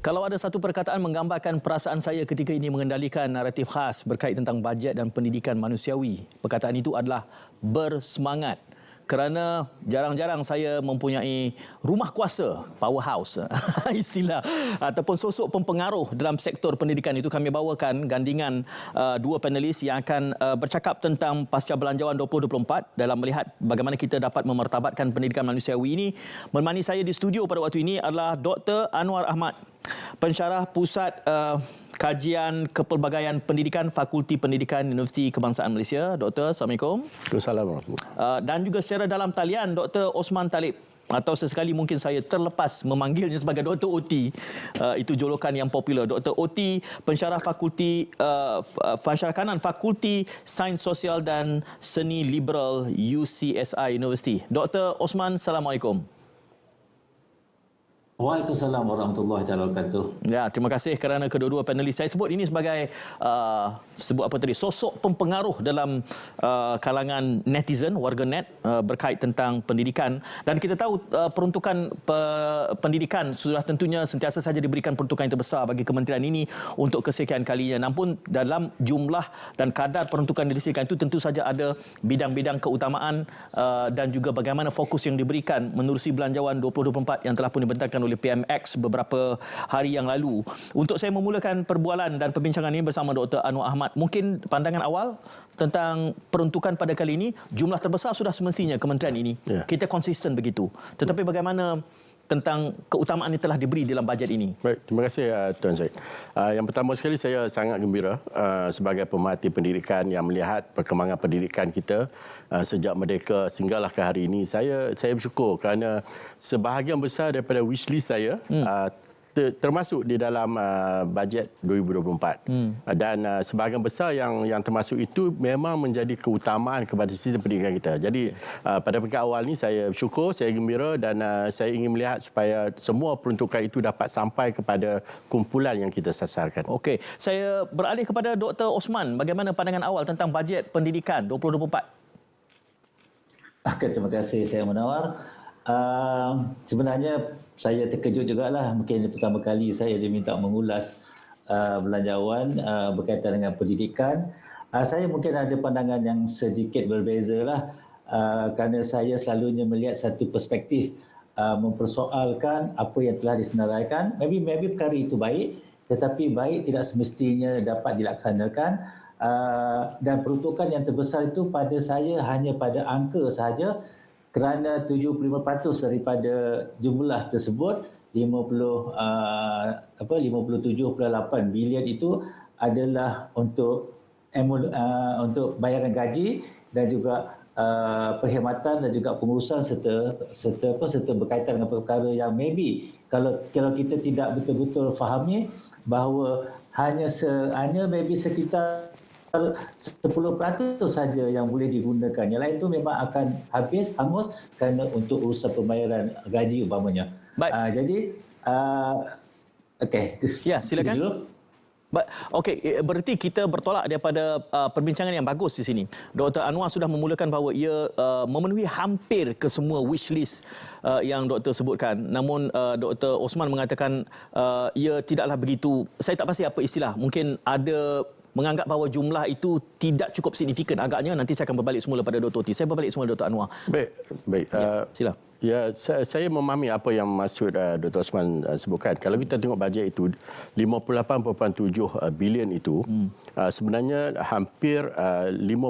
Kalau ada satu perkataan menggambarkan perasaan saya ketika ini mengendalikan naratif khas berkait tentang bajet dan pendidikan manusiawi, perkataan itu adalah bersemangat. Kerana jarang-jarang saya mempunyai rumah kuasa, powerhouse, istilah ataupun sosok pempengaruh dalam sektor pendidikan itu. Kami bawakan gandingan dua panelis yang akan bercakap tentang pasca belanjawan 2024 dalam melihat bagaimana kita dapat memertabatkan pendidikan manusiawi ini. Menemani saya di studio pada waktu ini adalah Dr. Anwar Ahmad, pensyarah Pusat Kajian Kepelbagaian Pendidikan Fakulti Pendidikan Universiti Kebangsaan Malaysia. Doktor, Assalamualaikum. Assalamualaikum. Dan juga secara dalam talian Dr. Osman Talib, atau sesekali mungkin saya terlepas memanggilnya sebagai Dr. OT. Itu julukan yang popular. Dr. OT, pensyarah Fakulti pensyarah kanan Fakulti Sains Sosial dan Seni Liberal UCSI University. Dr. Osman, Assalamualaikum. Waalaikumsalam warahmatullahi wabarakatuh. Ya, terima kasih kerana kedua-dua panelis. Saya sebut ini sebagai sosok pempengaruh dalam kalangan netizen, warganet berkait tentang pendidikan. Dan kita tahu peruntukan pendidikan sudah tentunya sentiasa saja diberikan peruntukan yang terbesar bagi kementerian ini untuk kesekian kalinya. Namun dalam jumlah dan kadar peruntukan yang disediakan itu tentu saja ada bidang-bidang keutamaan dan juga bagaimana fokus yang diberikan menerusi belanjawan 2024 yang telah pun dibentangkan oleh PMX beberapa hari yang lalu. Untuk saya memulakan perbualan dan perbincangan ini bersama Dr. Anwar Ahmad, mungkin pandangan awal tentang peruntukan pada kali ini. Jumlah terbesar sudah semestinya kementerian ini. Kita konsisten begitu. Tetapi bagaimana tentang keutamaan yang telah diberi dalam bajet ini? Baik, terima kasih Tuan Syed. Yang pertama sekali, saya sangat gembira sebagai pemerhati pendidikan yang melihat perkembangan pendidikan kita sejak merdeka sehinggalah ke hari ini. Saya bersyukur kerana sebahagian besar daripada wishlist saya termasuk di dalam bajet 2024. Dan sebahagian besar yang termasuk itu memang menjadi keutamaan kepada sistem pendidikan kita. Jadi pada peringkat awal ni saya bersyukur, saya gembira dan saya ingin melihat supaya semua peruntukan itu dapat sampai kepada kumpulan yang kita sasarkan. Okey, saya beralih kepada Dr. Osman. Bagaimana pandangan awal tentang bajet pendidikan 2024? Terima kasih, saya Munawar. Sebenarnya saya terkejut jugalah. Mungkin pertama kali saya diminta mengulas belanjawan berkaitan dengan pendidikan. Saya mungkin ada pandangan yang sedikit berbeza lah, kerana saya selalunya melihat satu perspektif mempersoalkan apa yang telah disenaraikan. Maybe perkara itu baik, tetapi baik tidak semestinya dapat dilaksanakan. Dan peruntukan yang terbesar itu pada saya hanya pada angka sahaja, kerana 75% daripada jumlah tersebut 57.8 bilion itu adalah untuk bayaran gaji dan juga perkhidmatan dan juga pengurusan serta berkaitan dengan perkara yang maybe kalau kita tidak betul-betul fahami bahawa hanya maybe sekitar 10% saja yang boleh digunakan. Yang lain itu memang akan hangus kerana untuk urusan pembayaran gaji umpamanya. Jadi, okey. Ya, silakan. Okey, berarti kita bertolak daripada perbincangan yang bagus di sini. Dr. Anwar sudah memulakan bahawa ia memenuhi hampir ke semua wish list yang doktor sebutkan. Namun Dr. Osman mengatakan ia tidaklah begitu. Saya tak pasti apa istilah. Mungkin ada menganggap bahawa jumlah itu tidak cukup signifikan. Agaknya nanti saya akan berbalik semula pada Dr. Oti. Saya berbalik semula Dr. Anwar. Baik. Sila. Ya, saya memahami apa yang maksud Dr. Osman sebutkan. Kalau kita tengok bajet itu 58.7 bilion itu sebenarnya hampir 52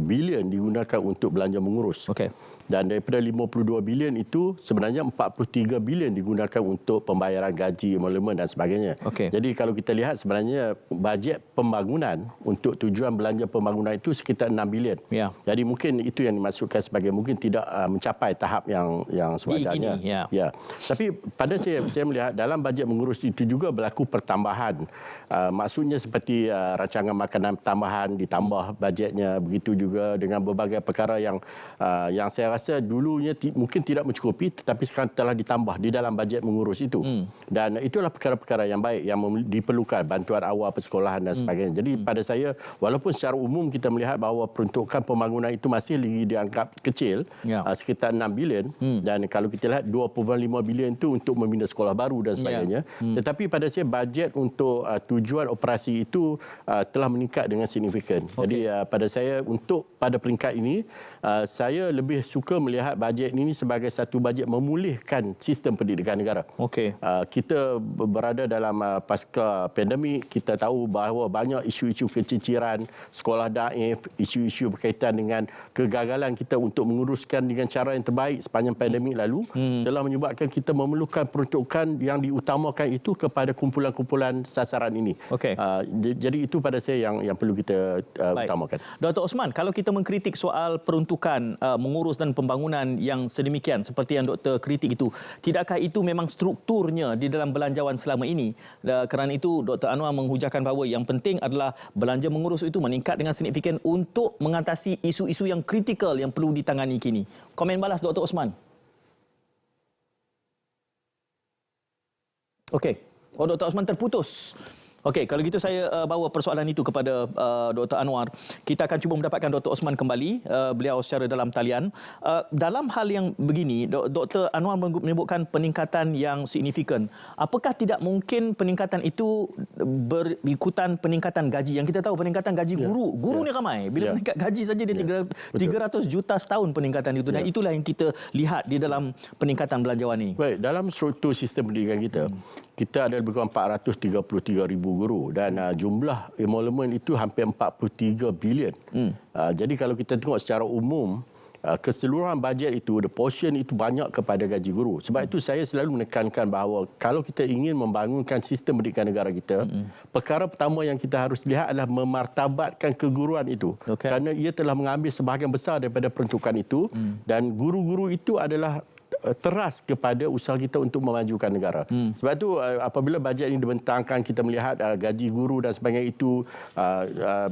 bilion digunakan untuk belanja mengurus. Okey. Dan daripada 52 bilion itu sebenarnya 43 bilion digunakan untuk pembayaran gaji, emolumen dan sebagainya. Jadi kalau kita lihat sebenarnya bajet pembangunan untuk tujuan belanja pembangunan itu sekitar 6 bilion. Jadi mungkin itu yang dimaksudkan sebagai mungkin tidak mencapai tahap yang sewajarnya. Tapi pada saya melihat dalam bajet mengurus itu juga berlaku pertambahan. Maksudnya seperti rancangan makanan tambahan ditambah bajetnya, begitu juga dengan berbagai perkara yang saya rasa rasa dulunya mungkin tidak mencukupi, tetapi sekarang telah ditambah di dalam bajet mengurus itu. Dan itulah perkara-perkara yang baik yang diperlukan, bantuan awal persekolahan dan sebagainya. Jadi pada saya, walaupun secara umum kita melihat bahawa peruntukan pembangunan itu masih lagi dianggap kecil, sekitar 6 bilion, dan kalau kita lihat 2.5 bilion itu untuk membina sekolah baru dan sebagainya. Tetapi pada saya bajet untuk tujuan operasi itu telah meningkat dengan signifikan. Jadi pada saya untuk pada peringkat ini, saya lebih suka melihat bajet ini sebagai satu bajet memulihkan sistem pendidikan negara. Kita berada dalam pasca pandemik, kita tahu bahawa banyak isu-isu keciciran, sekolah daif, isu-isu berkaitan dengan kegagalan kita untuk menguruskan dengan cara yang terbaik sepanjang pandemik lalu, telah menyebabkan kita memerlukan peruntukan yang diutamakan itu kepada kumpulan-kumpulan sasaran ini. Jadi itu pada saya yang perlu kita utamakan. Dr. Osman, kalau kita mengkritik soal peruntukan mengurus dan pembangunan yang sedemikian seperti yang Doktor kritik itu, tidakkah itu memang strukturnya di dalam belanjawan selama ini? Kerana itu Dr. Anwar menghujahkan bahawa yang penting adalah belanja mengurus itu meningkat dengan signifikan untuk mengatasi isu-isu yang kritikal yang perlu ditangani kini. Komen balas Dr. Osman. Okey. Dr. Osman terputus. Okey, kalau gitu saya bawa persoalan itu kepada Dr. Anwar. Kita akan cuba mendapatkan Dr. Osman kembali, beliau secara dalam talian. Dalam hal yang begini, Dr. Anwar menyebutkan peningkatan yang signifikan. Apakah tidak mungkin peningkatan itu berikutan peningkatan gaji? Yang kita tahu peningkatan gaji guru. Guru ni ramai. Bila meningkat gaji saja dia 300 juta setahun peningkatan itu. Dan itulah yang kita lihat di dalam peningkatan belanjawan ini. Baik, dalam struktur sistem pendidikan kita, kita ada lebih kurang 433,000 guru dan jumlah emolumen itu hampir 43 bilion. Jadi kalau kita tengok secara umum, keseluruhan bajet itu, the portion itu banyak kepada gaji guru. Sebab itu saya selalu menekankan bahawa kalau kita ingin membangunkan sistem pendidikan negara kita, perkara pertama yang kita harus lihat adalah memartabatkan keguruan itu. Kerana ia telah mengambil sebahagian besar daripada peruntukan itu, dan guru-guru itu adalah teras kepada usaha kita untuk memajukan negara. Sebab itu apabila bajet ini dibentangkan, kita melihat gaji guru dan sebagainya itu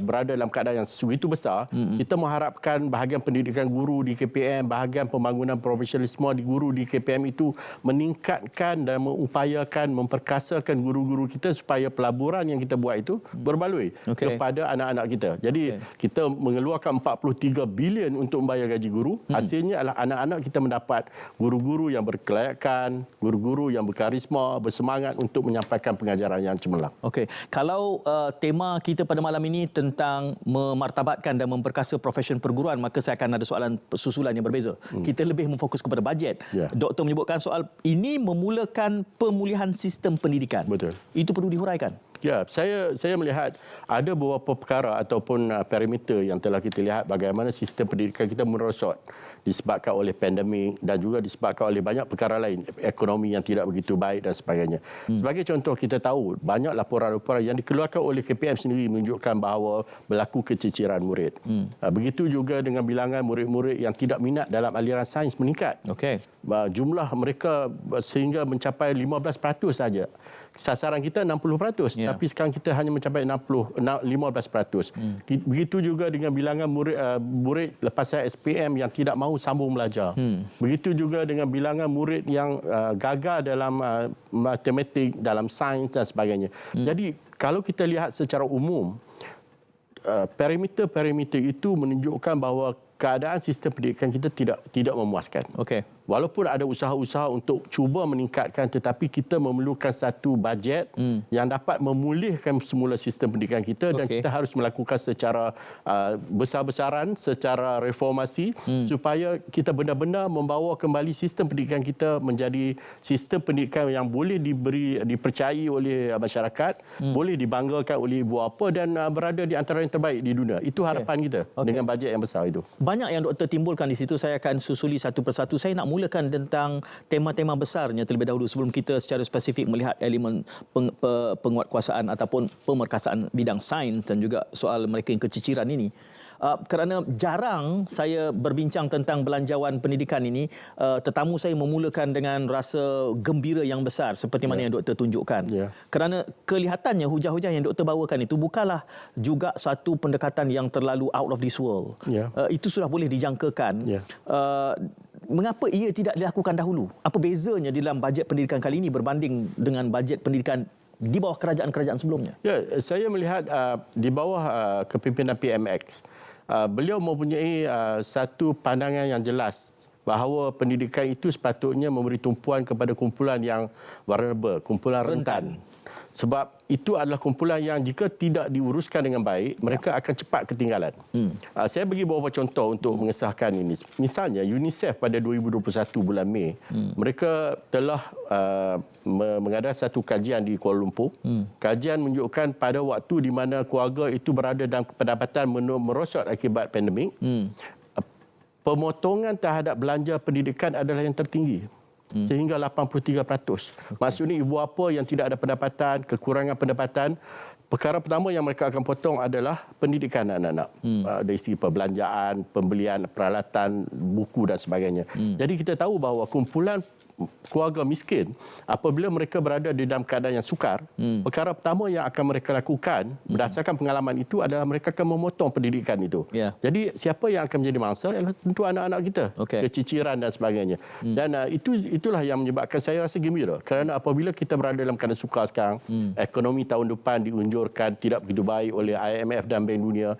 berada dalam keadaan yang begitu besar, kita mengharapkan bahagian pendidikan guru di KPM, bahagian pembangunan profesionalisme di guru di KPM itu meningkatkan dan mengupayakan memperkasakan guru-guru kita supaya pelaburan yang kita buat itu berbaloi kepada anak-anak kita. Jadi kita mengeluarkan 43 bilion untuk membayar gaji guru, hasilnya adalah anak-anak kita mendapat guru-guru yang berkelayakan, guru-guru yang berkarisma, bersemangat untuk menyampaikan pengajaran yang cemerlang. Okey, kalau tema kita pada malam ini tentang memartabatkan dan memperkasa profesion perguruan, maka saya akan ada soalan susulan yang berbeza. Kita lebih memfokus kepada bajet. Doktor menyebutkan soal ini memulakan pemulihan sistem pendidikan. Betul. Itu perlu dihuraikan. Ya, saya melihat ada beberapa perkara ataupun parameter yang telah kita lihat bagaimana sistem pendidikan kita merosot disebabkan oleh pandemik dan juga disebabkan oleh banyak perkara lain, ekonomi yang tidak begitu baik dan sebagainya. Sebagai contoh, kita tahu banyak laporan-laporan yang dikeluarkan oleh KPM sendiri menunjukkan bahawa berlaku keciciran murid. Begitu juga dengan bilangan murid-murid yang tidak minat dalam aliran sains meningkat. Jumlah mereka sehingga mencapai 15% saja. Sasaran kita 60%, tapi sekarang kita hanya mencapai 15%. Begitu juga dengan bilangan murid lepasan SPM yang tidak mahu sambung belajar. Begitu juga dengan bilangan murid yang gagal dalam matematik, dalam sains dan sebagainya. Jadi kalau kita lihat secara umum, parameter-parameter itu menunjukkan bahawa keadaan sistem pendidikan kita tidak memuaskan. Walaupun ada usaha-usaha untuk cuba meningkatkan, tetapi kita memerlukan satu bajet yang dapat memulihkan semula sistem pendidikan kita dan kita harus melakukan secara besar-besaran, secara reformasi supaya kita benar-benar membawa kembali sistem pendidikan kita menjadi sistem pendidikan yang boleh dipercayai oleh masyarakat, boleh dibanggakan oleh ibu bapa dan berada di antara yang terbaik di dunia. Itu harapan kita dengan bajet yang besar itu. Banyak yang doktor timbulkan di situ, saya akan susuli satu persatu. Saya nak mulakan tentang tema-tema besarnya terlebih dahulu sebelum kita secara spesifik melihat elemen penguatkuasaan ataupun pemerkasaan bidang sains dan juga soal mereka yang keciciran ini. kerana jarang saya berbincang tentang belanjawan pendidikan ini, tetamu saya memulakan dengan rasa gembira yang besar seperti mana yang doktor tunjukkan. Kerana kelihatannya hujah-hujah yang doktor bawakan itu bukanlah juga satu pendekatan yang terlalu out of this world. Itu sudah boleh dijangkakan. Mengapa ia tidak dilakukan dahulu? Apa bezanya di dalam bajet pendidikan kali ini berbanding dengan bajet pendidikan di bawah kerajaan-kerajaan sebelumnya? Ya, saya melihat di bawah kepimpinan PMX, beliau mempunyai satu pandangan yang jelas bahawa pendidikan itu sepatutnya memberi tumpuan kepada kumpulan yang vulnerable, kumpulan rentan. Sebab itu adalah kumpulan yang jika tidak diuruskan dengan baik, mereka akan cepat ketinggalan. Saya bagi beberapa contoh untuk mengesahkan ini. Misalnya UNICEF pada 2021 bulan Mei, mereka telah mengadakan satu kajian di Kuala Lumpur. Kajian menunjukkan pada waktu di mana keluarga itu berada dalam pendapatan merosot akibat pandemik, pemotongan terhadap belanja pendidikan adalah yang tertinggi. Sehingga 83%. Maksudnya ibu bapa yang tidak ada pendapatan, kekurangan pendapatan, perkara pertama yang mereka akan potong adalah pendidikan anak-anak. Dari segi perbelanjaan, pembelian peralatan, buku dan sebagainya. Jadi kita tahu bahawa kumpulan keluarga miskin, apabila mereka berada di dalam keadaan yang sukar, perkara pertama yang akan mereka lakukan berdasarkan pengalaman itu adalah mereka akan memotong pendidikan itu. Jadi siapa yang akan menjadi mangsa adalah tentu anak-anak kita, keciciran dan sebagainya. Dan itulah yang menyebabkan saya rasa gembira, kerana apabila kita berada dalam keadaan sukar sekarang, ekonomi tahun depan diunjurkan tidak begitu baik oleh IMF dan Bank Dunia,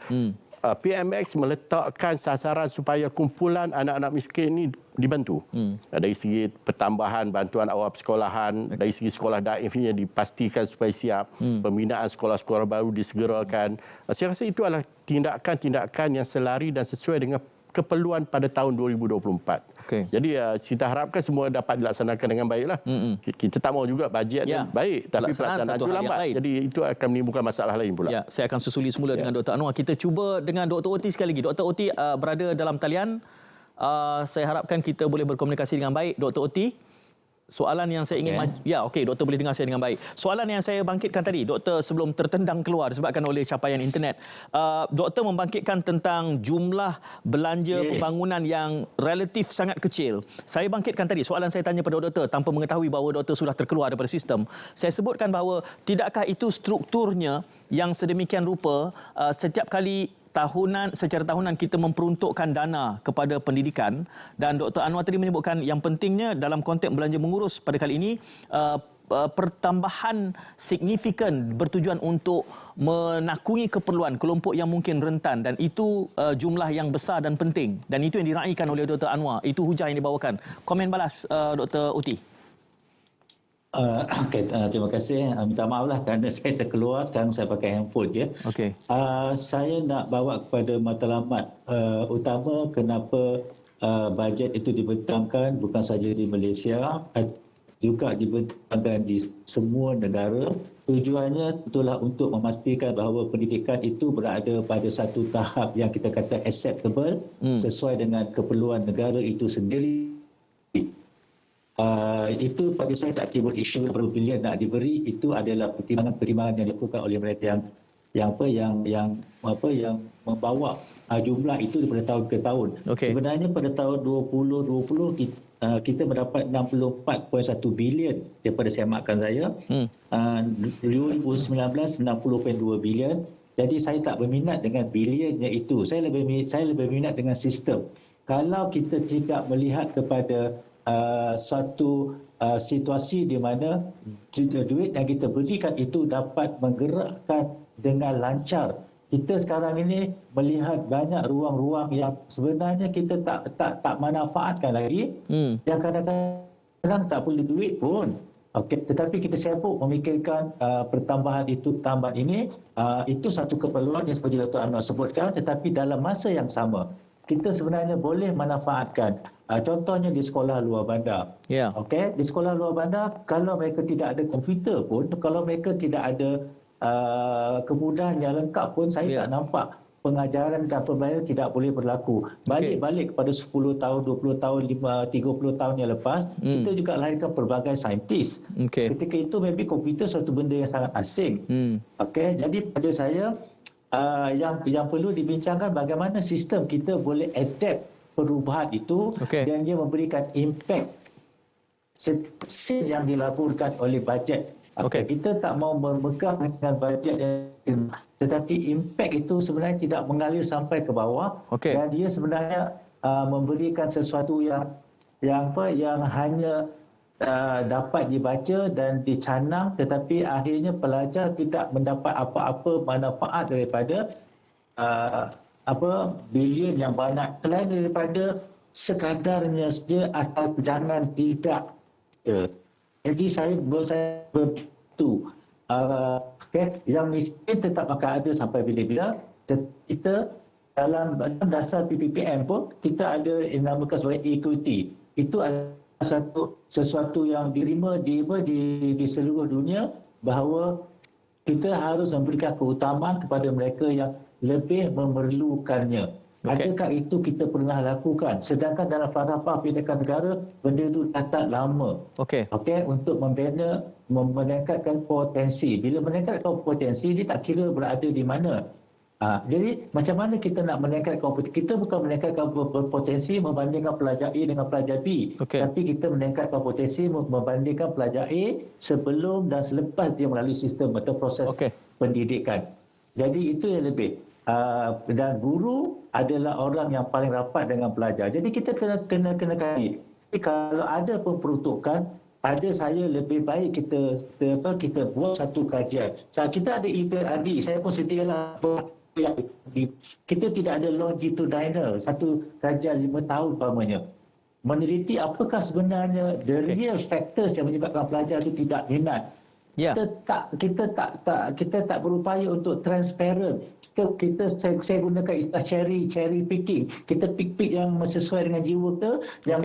PMX meletakkan sasaran supaya kumpulan anak-anak miskin ini dibantu. Dari segi pertambahan bantuan awal persekolahan, dari segi sekolah daifnya dipastikan supaya siap, pembinaan sekolah-sekolah baru disegerakan. Saya rasa itu adalah tindakan-tindakan yang selari dan sesuai dengan keperluan pada tahun 2024. Jadi kita harapkan semua dapat dilaksanakan dengan baiklah. Kita tak mahu juga bajetnya baik, tapi pelaksanaan itu lambat. Jadi itu akan menimbulkan masalah lain pula. Saya akan susuli semula dengan Dr. Anwar. Kita cuba dengan Dr. Oti sekali lagi. Dr. Oti berada dalam talian. Saya harapkan kita boleh berkomunikasi dengan baik. Dr. Oti, soalan yang saya ingin doktor boleh dengar saya dengan baik. Soalan yang saya bangkitkan tadi, doktor sebelum tertendang keluar disebabkan oleh capaian internet. Doktor membangkitkan tentang jumlah belanja pembangunan yang relatif sangat kecil. Saya bangkitkan tadi, soalan saya tanya pada doktor tanpa mengetahui bahawa doktor sudah terkeluar daripada sistem. Saya sebutkan bahawa tidakkah itu strukturnya yang sedemikian rupa setiap kali secara tahunan kita memperuntukkan dana kepada pendidikan, dan Dr. Anwar tadi menyebutkan yang pentingnya dalam konteks belanja mengurus pada kali ini pertambahan signifikan bertujuan untuk menakungi keperluan kelompok yang mungkin rentan, dan itu jumlah yang besar dan penting, dan itu yang diraihkan oleh Dr. Anwar. Itu hujah yang dibawakan. Komen balas Dr. Oti. Terima kasih. Minta maaflah kerana saya terkeluar, sekarang saya pakai handphone je. Saya nak bawa kepada matlamat utama kenapa bajet itu dibentangkan bukan saja di Malaysia, juga dibentangkan di semua negara. Tujuannya itulah untuk memastikan bahawa pendidikan itu berada pada satu tahap yang kita kata acceptable, sesuai dengan keperluan negara itu sendiri. Itu bagi saya tak timbul isu berapa bilion nak diberi. Itu adalah pertimbangan yang dilakukan oleh mereka yang membawa jumlah itu daripada tahun ke tahun. Sebenarnya pada tahun 2020 kita mendapat 64.1 bilion daripada semakan saya. 2019 60.2 bilion. Jadi saya tak berminat dengan bilionnya itu. Saya lebih minat dengan sistem. Kalau kita tidak melihat kepada satu situasi di mana duit yang kita berikan itu dapat menggerakkan dengan lancar. Kita sekarang ini melihat banyak ruang-ruang yang sebenarnya kita tak manfaatkan lagi, yang kadang-kadang tak perlu duit pun. Tetapi kita sibuk memikirkan pertambahan itu, tambahan ini. Itu satu keperluan yang seperti Dr. Anwar sebutkan, tetapi dalam masa yang sama kita sebenarnya boleh manfaatkan. Contohnya di sekolah luar bandar. Di sekolah luar bandar, kalau mereka tidak ada komputer pun, kalau mereka tidak ada kemudahan yang lengkap pun, saya tak nampak pengajaran dan pembelajaran tidak boleh berlaku. Balik kepada 10 tahun, 20 tahun, 30 tahun yang lepas, kita juga lahirkan pelbagai saintis. Ketika itu maybe komputer satu benda yang sangat asing. Jadi pada saya, yang perlu dibincangkan bagaimana sistem kita boleh adapt perubahan itu dan dia memberikan impact yang dilaporkan oleh bajet. Kita tak mau berpegang dengan bajet yang, tetapi impact itu sebenarnya tidak mengalir sampai ke bawah dan dia sebenarnya memberikan sesuatu yang hanya dapat dibaca dan dicanang, tetapi akhirnya pelajar tidak mendapat apa-apa manfaat daripada bilion yang banyak, selain daripada sekadarnya saja asal jangan tidak. Jadi saya bertu yang miskin tetap akan ada sampai bila-bila. Kita dalam dasar PPPM pun kita ada yang dinamakan sebagai equity. Itu adalah sesuatu yang diterima di seluruh dunia, bahawa kita harus memberikan keutamaan kepada mereka yang lebih memerlukannya. Adakah itu kita pernah lakukan? Sedangkan dalam falsafah pendidikan negara, benda itu datang lama. Untuk meningkatkan potensi. Bila meningkatkan potensi, dia tak kira berada di mana. Jadi macam mana kita nak meningkatkan potensi? Kita bukan meningkatkan potensi membandingkan pelajar A dengan pelajar B. Tapi kita meningkatkan potensi membandingkan pelajar A sebelum dan selepas dia melalui sistem atau proses pendidikan. Jadi itu yang lebih. Dan guru adalah orang yang paling rapat dengan pelajar. Jadi kita kena kali. Kalau ada pemperuntukan, pada saya lebih baik kita buat satu kajian. Kita ada IPRD, saya pun sedialah. Kita tidak ada longitudinal, satu kajian 5 tahun umpamanya, meneliti apakah sebenarnya the real factors yang menyebabkan pelajar itu tidak minat. Kita tak berupaya untuk transparent. Saya gunakan istilah cherry picking. Kita pick yang sesuai dengan jiwa kita, yang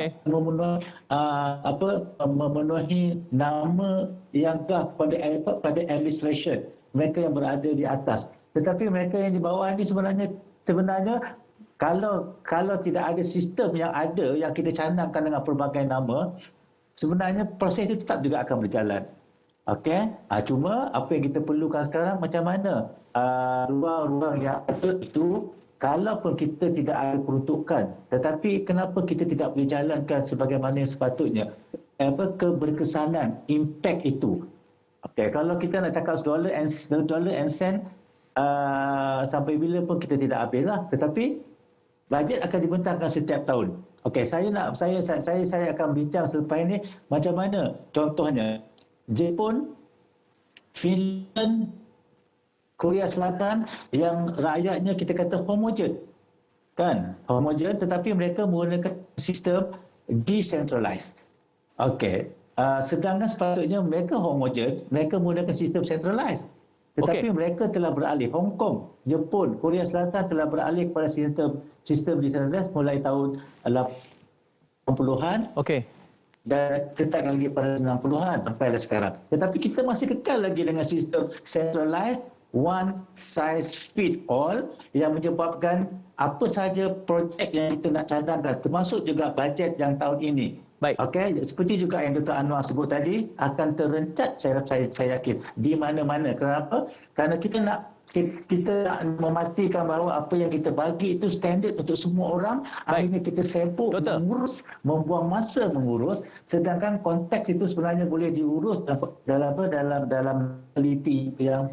memenuhi nama yang pada administration, mereka yang berada di atas. Tetapi mereka yang di bawah ini sebenarnya kalau tidak ada sistem yang ada yang kita canangkan dengan pelbagai nama, sebenarnya proses itu tetap juga akan berjalan. Cuma apa yang kita perlukan sekarang, macam mana ruang-ruang yang ada itu, kalaupun kita tidak ada peruntukan, tetapi kenapa kita tidak boleh jalankan sebagaimana yang sepatutnya? Keberkesanan, impact itu. Kalau kita nak cakap dollar and cent, sampai bila pun kita tidak habis lah. Tetapi bajet akan dibentangkan setiap tahun. Saya akan bincang selepas ini macam mana contohnya Jepun, Finland, Korea Selatan yang rakyatnya kita kata homogen. Homogen, tetapi mereka menggunakan sistem decentralized. Sedangkan sepatutnya mereka homogen, mereka menggunakan sistem centralized. Tetapi mereka telah beralih. Hong Kong, Jepun, Korea Selatan telah beralih kepada sistem decentralized mulai tahun 80-an. Dan tetap lagi pada 60-an sampai sekarang. Tetapi kita masih kekal lagi dengan sistem centralized, one size fit all, yang menyebabkan apa sahaja projek yang kita nak cadangkan, termasuk juga bajet yang tahun ini. Seperti juga yang Dr. Anwar sebut tadi, akan terencat saya yakin di mana-mana. Kenapa? Kerana kita nak memastikan bahawa apa yang kita bagi itu standard untuk semua orang. Akhirnya kita sibuk mengurus, membuang masa mengurus, sedangkan konteks itu sebenarnya boleh diurus dalam teliti yang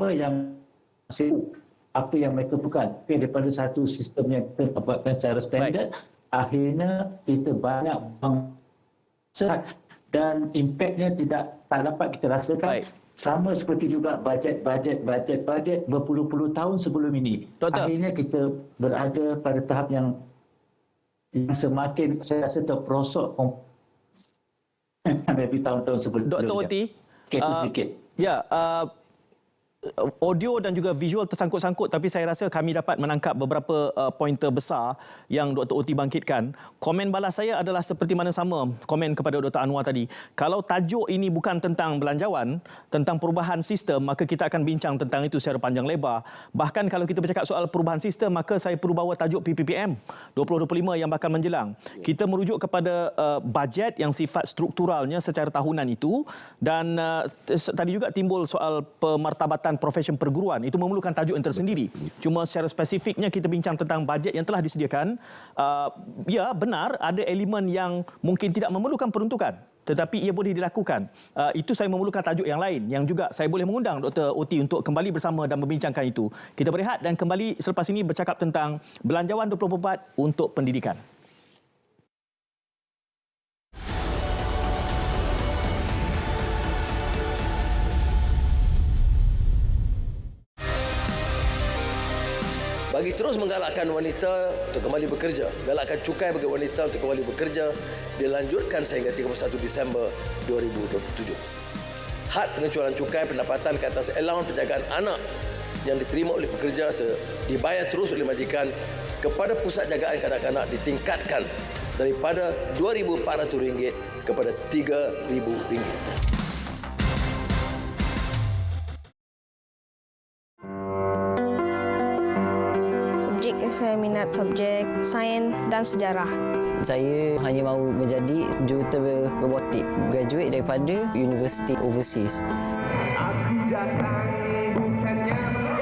sibuk apa yang mereka bukan. Daripada satu sistem yang kita dapatkan secara standard, akhirnya kita banyak dan impaknya tak dapat kita rasakan. Sama seperti juga bajet berpuluh-puluh tahun sebelum ini. Akhirnya kita berada pada tahap yang semakin, saya rasa, terperosok dari tahun-tahun sebelumnya. Dr. Oti, sedikit. audio dan juga visual tersangkut-sangkut, tapi saya rasa kami dapat menangkap beberapa pointer besar yang Dr. Oti bangkitkan. Komen balas saya adalah seperti mana sama komen kepada Dr. Anwar tadi. Kalau tajuk ini bukan tentang belanjawan, tentang perubahan sistem, maka kita akan bincang tentang itu secara panjang lebar. Bahkan kalau kita bercakap soal perubahan sistem, maka saya perlu bawa tajuk PPPM 2025 yang bakal menjelang. Kita merujuk kepada bajet yang sifat strukturalnya secara tahunan itu, dan tadi juga timbul soal pemartabatan memerlukan profession perguruan, itu memerlukan tajuk yang tersendiri. Cuma secara spesifiknya kita bincang tentang bajet yang telah disediakan. Ya, benar ada elemen yang mungkin tidak memerlukan peruntukan, tetapi ia boleh dilakukan. Itu saya memerlukan tajuk yang lain yang juga saya boleh mengundang Dr. Oti untuk kembali bersama dan membincangkan itu. Kita berehat dan kembali selepas ini bercakap tentang Belanjawan 24 untuk pendidikan. Bagi terus menggalakkan wanita untuk kembali bekerja, galakkan cukai bagi wanita untuk kembali bekerja, dilanjutkan sehingga 31 Disember 2027. Had pengecualian cukai pendapatan ke atas allowance penjagaan anak yang diterima oleh pekerja atau dibayar terus oleh majikan kepada pusat jagaan kanak-kanak ditingkatkan daripada RM2,400 kepada RM3,000. Saya minat subjek sains dan sejarah. Saya hanya mahu menjadi jurutera robotik, graduate daripada University Overseas.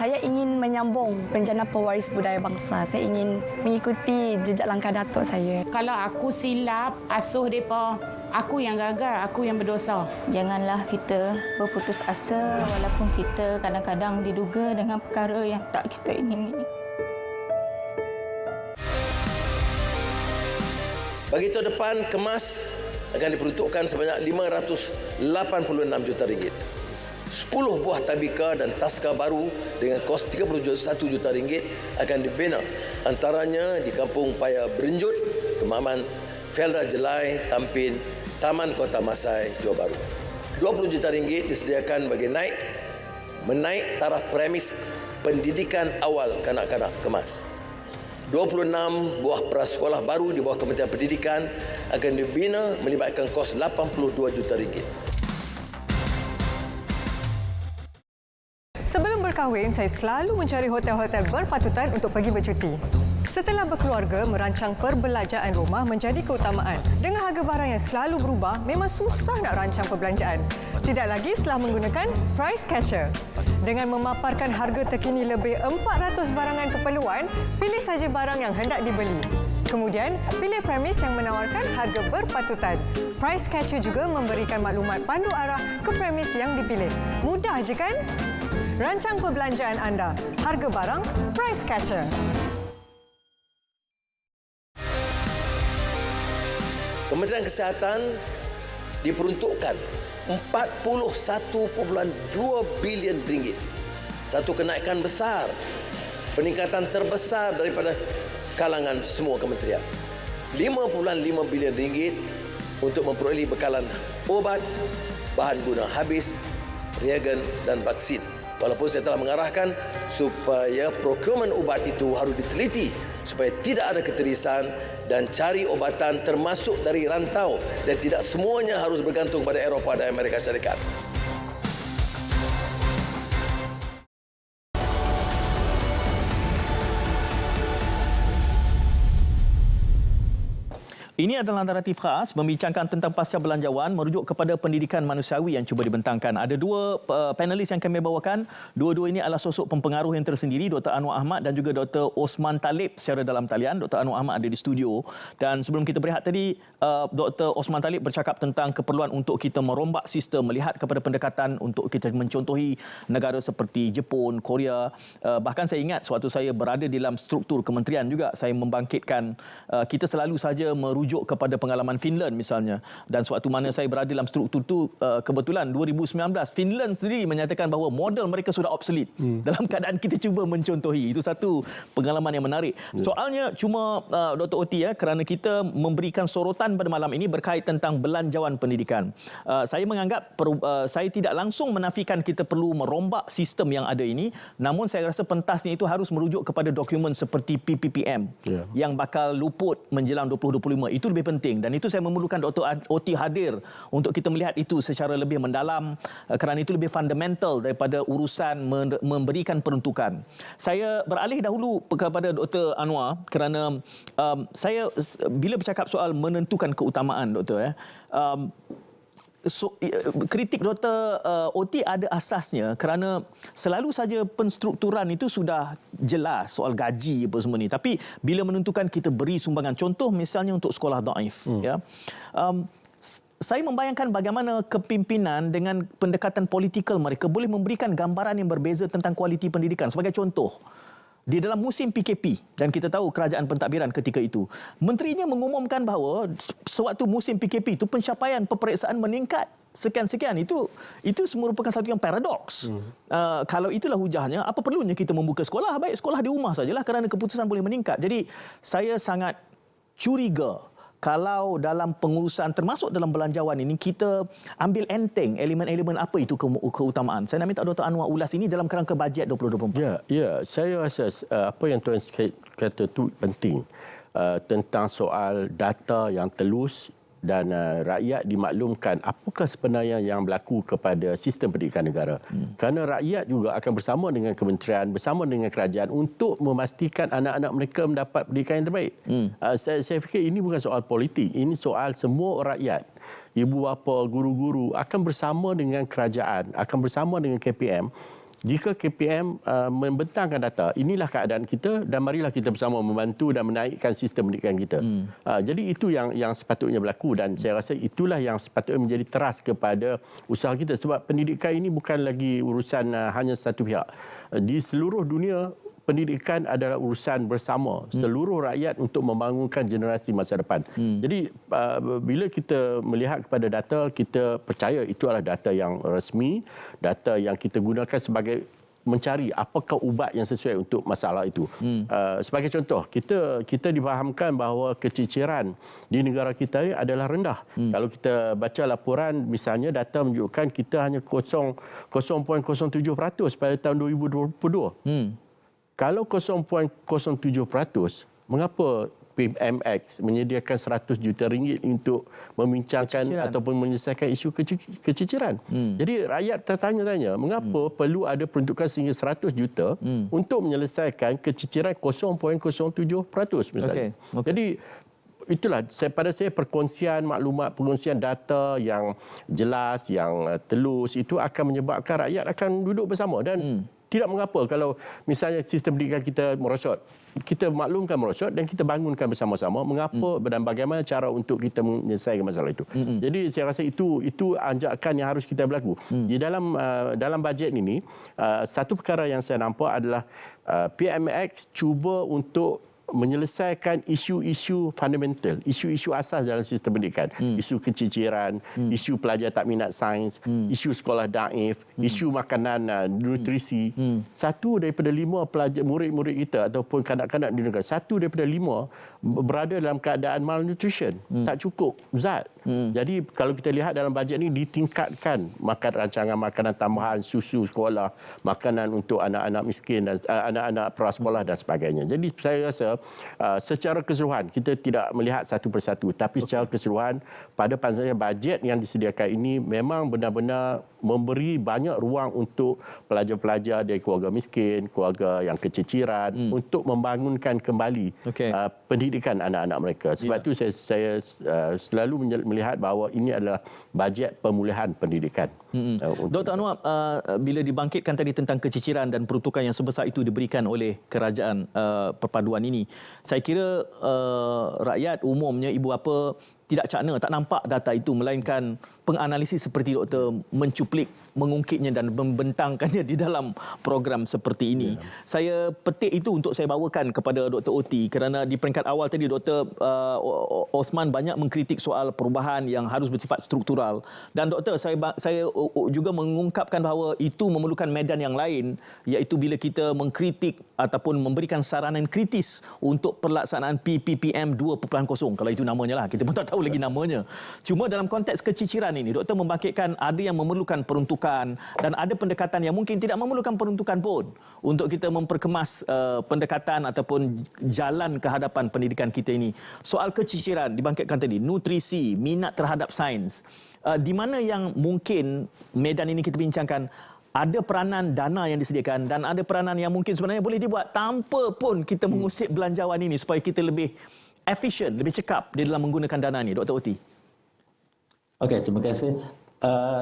Saya ingin menyambung penjana pewaris budaya bangsa. Saya ingin mengikuti jejak langkah datuk saya. Kalau aku silap, asuh mereka, aku yang gagal, aku yang berdosa. Janganlah kita berputus asa walaupun kita kadang-kadang diduga dengan perkara yang tak kita ingini. Bagi tahun depan, kemas akan diperuntukkan sebanyak RM586 juta. 10 buah tabika dan taska baru dengan kos RM31 juta akan dibina. Antaranya di Kampung Paya Berenjut, Kemaman, Felda Jelai, Tampin, Taman Kota Masai, Johor Bahru. RM20 juta disediakan bagi menaik taraf premis pendidikan awal kanak-kanak kemas. 26 buah prasekolah baru di bawah Kementerian Pendidikan akan dibina melibatkan kos RM82 juta. Sebelum berkahwin, saya selalu mencari hotel-hotel berpatutan untuk pergi bercuti. Setelah berkeluarga, merancang perbelanjaan rumah menjadi keutamaan. Dengan harga barang yang selalu berubah, memang susah nak rancang perbelanjaan. Tidak lagi setelah menggunakan Price Catcher. Dengan memaparkan harga terkini lebih 400 barangan keperluan, pilih saja barang yang hendak dibeli. Kemudian, pilih premis yang menawarkan harga berpatutan. Price Catcher juga memberikan maklumat pandu arah ke premis yang dipilih. Mudah je kan? Rancang perbelanjaan anda. Harga barang, Price Catcher. Kementerian Kesihatan diperuntukkan RM41.2 bilion. Satu kenaikan besar, peningkatan terbesar daripada kalangan semua kementerian. RM5.5 bilion untuk memperolehi bekalan obat, bahan guna habis, reagen dan vaksin. Walaupun saya telah mengarahkan supaya procurement ubat itu harus diteliti supaya tidak ada keterisan dan cari obatan termasuk dari rantau dan tidak semuanya harus bergantung pada Eropah dan Amerika Syarikat. Ini adalah naratif khas membincangkan tentang pasca belanjawan merujuk kepada pendidikan manusiawi yang cuba dibentangkan. Ada dua panelis yang kami bawakan. Dua-dua ini adalah sosok pempengaruh yang tersendiri, Dr. Anwar Ahmad dan juga Dr. Osman Talib secara dalam talian. Dr. Anwar Ahmad ada di studio. Dan sebelum kita berehat tadi, Dr. Osman Talib bercakap tentang keperluan untuk kita merombak sistem, melihat kepada pendekatan untuk kita mencontohi negara seperti Jepun, Korea. Bahkan saya ingat sewaktu saya berada dalam struktur kementerian juga, saya membangkitkan, kita selalu saja merujuk kepada pengalaman Finland misalnya. Dan sewaktu mana saya berada dalam struktur itu, kebetulan 2019 Finland sendiri menyatakan bahawa model mereka sudah obsolete. Dalam keadaan kita cuba mencontohi. Itu satu pengalaman yang menarik. Soalnya cuma Dr. Oti, kerana kita memberikan sorotan pada malam ini berkait tentang belanjawan pendidikan. Saya menganggap saya tidak langsung menafikan kita perlu merombak sistem yang ada ini, namun saya rasa pentasnya itu harus merujuk kepada dokumen seperti PPPM yang bakal luput menjelang 2025. Itu lebih penting dan itu saya memerlukan Dr. Oti hadir untuk kita melihat itu secara lebih mendalam, kerana itu lebih fundamental daripada urusan memberikan peruntukan. Saya beralih dahulu kepada Dr. Anwar kerana saya bila bercakap soal menentukan keutamaan, Doktor, kritik Dr. Oti ada asasnya kerana selalu saja penstrukturan itu sudah jelas soal gaji apa semua ni, tapi bila menentukan kita beri sumbangan, contoh misalnya untuk sekolah daif, ya, saya membayangkan bagaimana kepimpinan dengan pendekatan politikal mereka boleh memberikan gambaran yang berbeza tentang kualiti pendidikan. Sebagai contoh, di dalam musim PKP, dan kita tahu kerajaan pentadbiran ketika itu, menterinya mengumumkan bahawa sewaktu musim PKP itu pencapaian peperiksaan meningkat sekian-sekian. Itu merupakan satu yang paradoks. Kalau itulah hujahnya, apa perlunya kita membuka sekolah? Baik sekolah di rumah sajalah kerana keputusan boleh meningkat. Jadi saya sangat curiga kalau dalam pengurusan termasuk dalam belanjawan ini kita ambil enteng elemen-elemen apa itu keutamaan. Saya nak minta Dr. Anwar ulas ini dalam kerangka bajet 2024. Ya, saya rasa apa yang Tuan kata itu penting tentang soal data yang telus dan rakyat dimaklumkan apakah sebenarnya yang berlaku kepada sistem pendidikan negara. Kerana rakyat juga akan bersama dengan kementerian, bersama dengan kerajaan untuk memastikan anak-anak mereka mendapat pendidikan yang terbaik. Saya fikir ini bukan soal politik, ini soal semua rakyat. Ibu bapa, guru-guru akan bersama dengan kerajaan, akan bersama dengan KPM. Jika KPM membentangkan data, inilah keadaan kita dan marilah kita bersama membantu dan menaikkan sistem pendidikan kita. Jadi itu yang sepatutnya berlaku dan saya rasa itulah yang sepatutnya menjadi teras kepada usaha kita. Sebab pendidikan ini bukan lagi urusan hanya satu pihak. Di seluruh dunia, pendidikan adalah urusan bersama seluruh rakyat untuk membangunkan generasi masa depan. Jadi bila kita melihat kepada data, kita percaya itu adalah data yang resmi, data yang kita gunakan sebagai mencari apakah ubat yang sesuai untuk masalah itu. Sebagai contoh, kita difahamkan bahawa keciciran di negara kita ini adalah rendah. Kalau kita baca laporan, misalnya data menunjukkan kita hanya 0.07% pada tahun 2022. Kalau 0.07%, mengapa PMX menyediakan 100 juta ringgit untuk membincangkan ataupun menyelesaikan isu keciciran? Jadi rakyat tertanya-tanya, mengapa perlu ada peruntukan sehingga 100 juta untuk menyelesaikan keciciran 0.07% misalnya. Jadi itulah pada saya perkongsian maklumat, perkongsian data yang jelas, yang telus itu akan menyebabkan rakyat akan duduk bersama dan tidak mengapa kalau misalnya sistem pendidikan kita merosot. Kita maklumkan merosot dan kita bangunkan bersama-sama mengapa dan bagaimana cara untuk kita menyelesaikan masalah itu. Jadi saya rasa itu anjakan yang harus kita berlaku. Di dalam bajet ini, satu perkara yang saya nampak adalah PMX cuba untuk menyelesaikan isu-isu fundamental, isu-isu asas dalam sistem pendidikan. Isu keciciran, isu pelajar tak minat sains, isu sekolah daif, isu makanan nutrisi. Satu daripada 5 pelajar murid-murid kita ataupun kanak-kanak di negara, satu daripada 5 berada dalam keadaan malnutrition, tak cukup zat. Jadi kalau kita lihat dalam bajet ini ditingkatkan rancangan makanan tambahan, susu sekolah, makanan untuk anak-anak miskin dan anak-anak prasekolah dan sebagainya. Jadi saya rasa secara keseluruhan kita tidak melihat satu persatu, tapi secara keseluruhan pada pandangan bajet yang disediakan ini memang benar-benar memberi banyak ruang untuk pelajar-pelajar dari keluarga miskin, keluarga yang keciciran untuk membangunkan kembali pendidikan anak-anak mereka. Sebab itu saya selalu melihat bahawa ini adalah bajet pemulihan pendidikan. Dr. Anwar, bila dibangkitkan tadi tentang keciciran dan peruntukan yang sebesar itu diberikan oleh kerajaan perpaduan ini, saya kira rakyat umumnya, ibu bapa tidak cakna, tak nampak data itu, melainkan penganalisis seperti doktor mencuplik, mengungkitnya dan membentangkannya di dalam program seperti ini. Saya petik itu untuk saya bawakan kepada Dr. Oti kerana di peringkat awal tadi Dr. Osman banyak mengkritik soal perubahan yang harus bersifat struktural. Dan doktor, saya juga mengungkapkan bahawa itu memerlukan medan yang lain, iaitu bila kita mengkritik ataupun memberikan saranan kritis untuk pelaksanaan PPPM 2.0, kalau itu namanya lah, kita pun tak tahu lagi namanya. Cuma dalam konteks keciciran ini, doktor membangkitkan ada yang memerlukan peruntukan dan ada pendekatan yang mungkin tidak memerlukan peruntukan pun untuk kita memperkemas pendekatan ataupun jalan ke hadapan pendidikan kita ini. Soal keciciran dibangkitkan tadi, nutrisi, minat terhadap sains. Di mana yang mungkin medan ini kita bincangkan, ada peranan dana yang disediakan dan ada peranan yang mungkin sebenarnya boleh dibuat tanpa pun kita mengusik belanjawan ini supaya kita lebih efisien, lebih cekap di dalam menggunakan dana ini, Dr. Oti. Okey, terima kasih.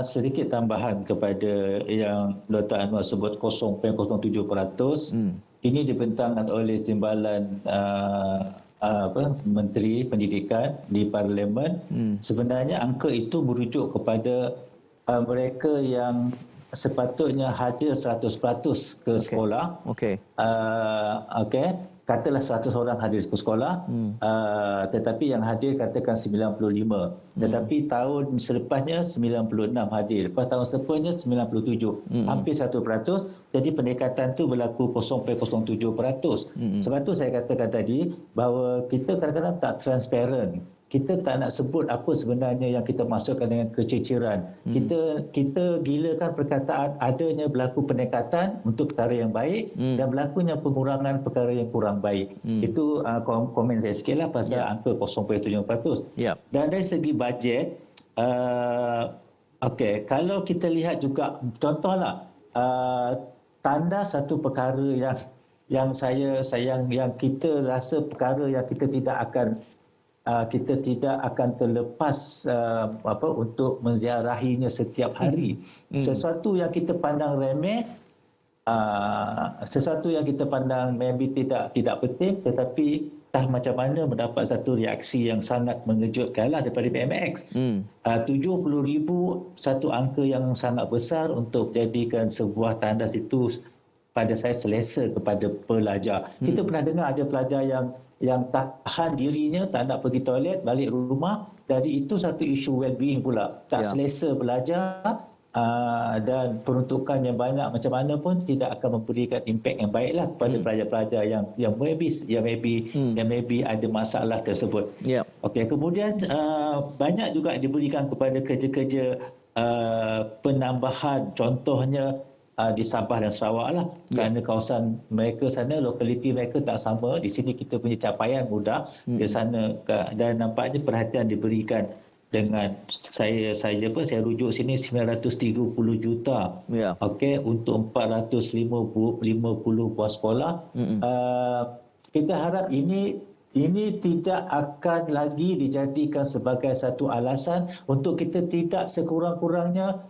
Sedikit tambahan kepada yang Dr. Anwar sebut 0.07%. Ini dibentangkan oleh Timbalan Menteri Pendidikan di Parlimen. Sebenarnya angka itu merujuk kepada mereka yang sepatutnya hadir 100% ke sekolah. Katalah 100 orang hadir ke sekolah, tetapi yang hadir katakan 95. Tetapi tahun selepasnya 96 hadir. Lepas tahun selepasnya 97. Hampir 1%. Jadi pendekatan tu berlaku 0.07%. Sebab tu saya katakan tadi bahawa kita kadang-kadang tak transparent. Kita tak nak sebut apa sebenarnya yang kita maksudkan dengan keciciran. Kita gilakan perkataan adanya berlaku pendekatan untuk perkara yang baik dan berlakunya pengurangan perkara yang kurang baik. Itu komen saya sikitlah pasal angka 0.7%. Dan dari segi bajet, kalau kita lihat juga contohlah tanda satu perkara yang yang kita rasa perkara yang kita tidak akan terlepas untuk menziarahinya setiap hari. Sesuatu yang kita pandang remeh, sesuatu yang kita pandang maybe tidak penting, tetapi entah macam mana mendapat satu reaksi yang sangat mengejutkanlah daripada PMX. 70,000 satu angka yang sangat besar untuk jadikan sebuah tandas itu pada saya selesa kepada pelajar. Kita pernah dengar ada pelajar yang tahan dirinya, tak nak pergi toilet, balik rumah. Jadi itu satu isu well-being pula. Tak selesa belajar dan peruntukan yang banyak macam mana pun tidak akan memberikan impak yang baiklah kepada pelajar-pelajar yang maybe ada masalah tersebut. Kemudian banyak juga diberikan kepada kerja-kerja penambahan, contohnya di Sabah dan Sarawak lah, kerana kawasan mereka sana, lokaliti mereka tak sama. Di sini kita punya capaian mudah, di sana dan nampaknya perhatian diberikan dengan saya rujuk sini 930 juta untuk 450 buah sekolah. Kita harap ini tidak akan lagi dijadikan sebagai satu alasan untuk kita tidak sekurang-kurangnya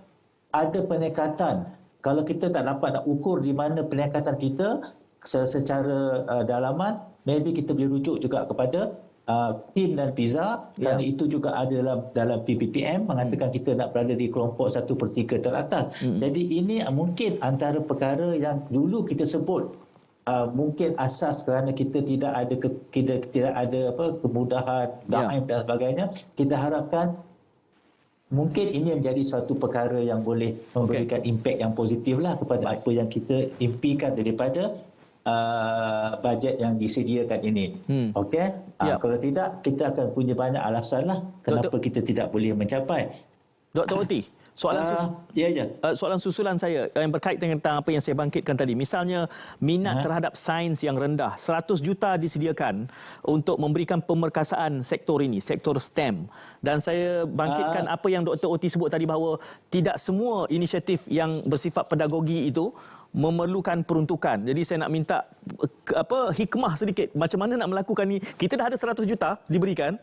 ada pendekatan. Kalau kita tak dapat nak ukur di mana pendekatan kita secara dalaman, maybe kita boleh rujuk juga kepada TIM dan PISA, kerana itu juga ada dalam PPPM mengatakan kita nak berada di kelompok 1/3 teratas. Jadi ini mungkin antara perkara yang dulu kita sebut mungkin asas kerana kita tidak ada kemudahan daim dan sebagainya. Kita harapkan mungkin ini menjadi satu perkara yang boleh memberikan impak yang positif lah kepada apa yang kita impikan daripada bajet yang disediakan ini. Kalau tidak, kita akan punya banyak alasan lah kenapa kita tidak boleh mencapai. Dr. Oti, soalan susulan saya yang berkaitan tentang apa yang saya bangkitkan tadi. Misalnya minat terhadap sains yang rendah, 100 juta disediakan untuk memberikan pemerkasaan sektor ini, sektor STEM. Dan saya bangkitkan apa yang Dr. Oti sebut tadi bahawa tidak semua inisiatif yang bersifat pedagogi itu memerlukan peruntukan. Jadi saya nak minta hikmah sedikit macam mana nak melakukan ni. Kita dah ada 100 juta diberikan.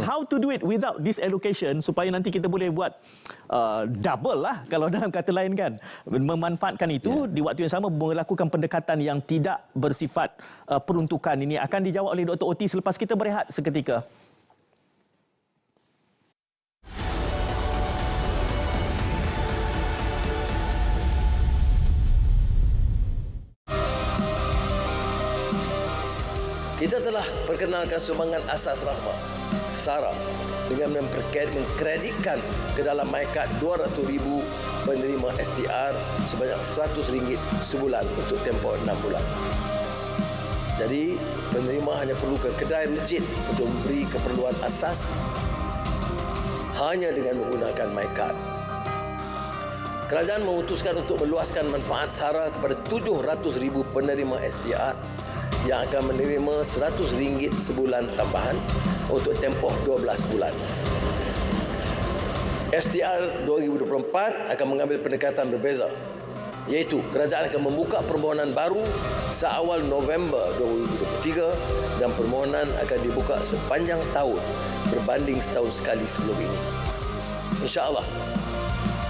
How to do it without this allocation supaya nanti kita boleh buat double lah kalau dalam kata lain kan. Memanfaatkan itu di waktu yang sama melakukan pendekatan yang tidak bersifat peruntukan. Ini akan dijawab oleh Dr. Oti selepas kita berehat seketika. Kita telah perkenalkan sumbangan asas rahmah SARA dengan mengkreditkan ke dalam MyCard 200,000 penerima STR sebanyak RM100 sebulan untuk tempoh 6 bulan. Jadi penerima hanya perlu ke kedai rujit untuk memberi keperluan asas hanya dengan menggunakan MyCard. Kerajaan memutuskan untuk meluaskan manfaat SARA kepada 700,000 penerima STR yang akan menerima RM100 sebulan tambahan untuk tempoh 12 bulan. STR 2024 akan mengambil pendekatan berbeza, iaitu kerajaan akan membuka permohonan baru seawal November 2023 dan permohonan akan dibuka sepanjang tahun berbanding setahun sekali sebelum ini. InsyaAllah,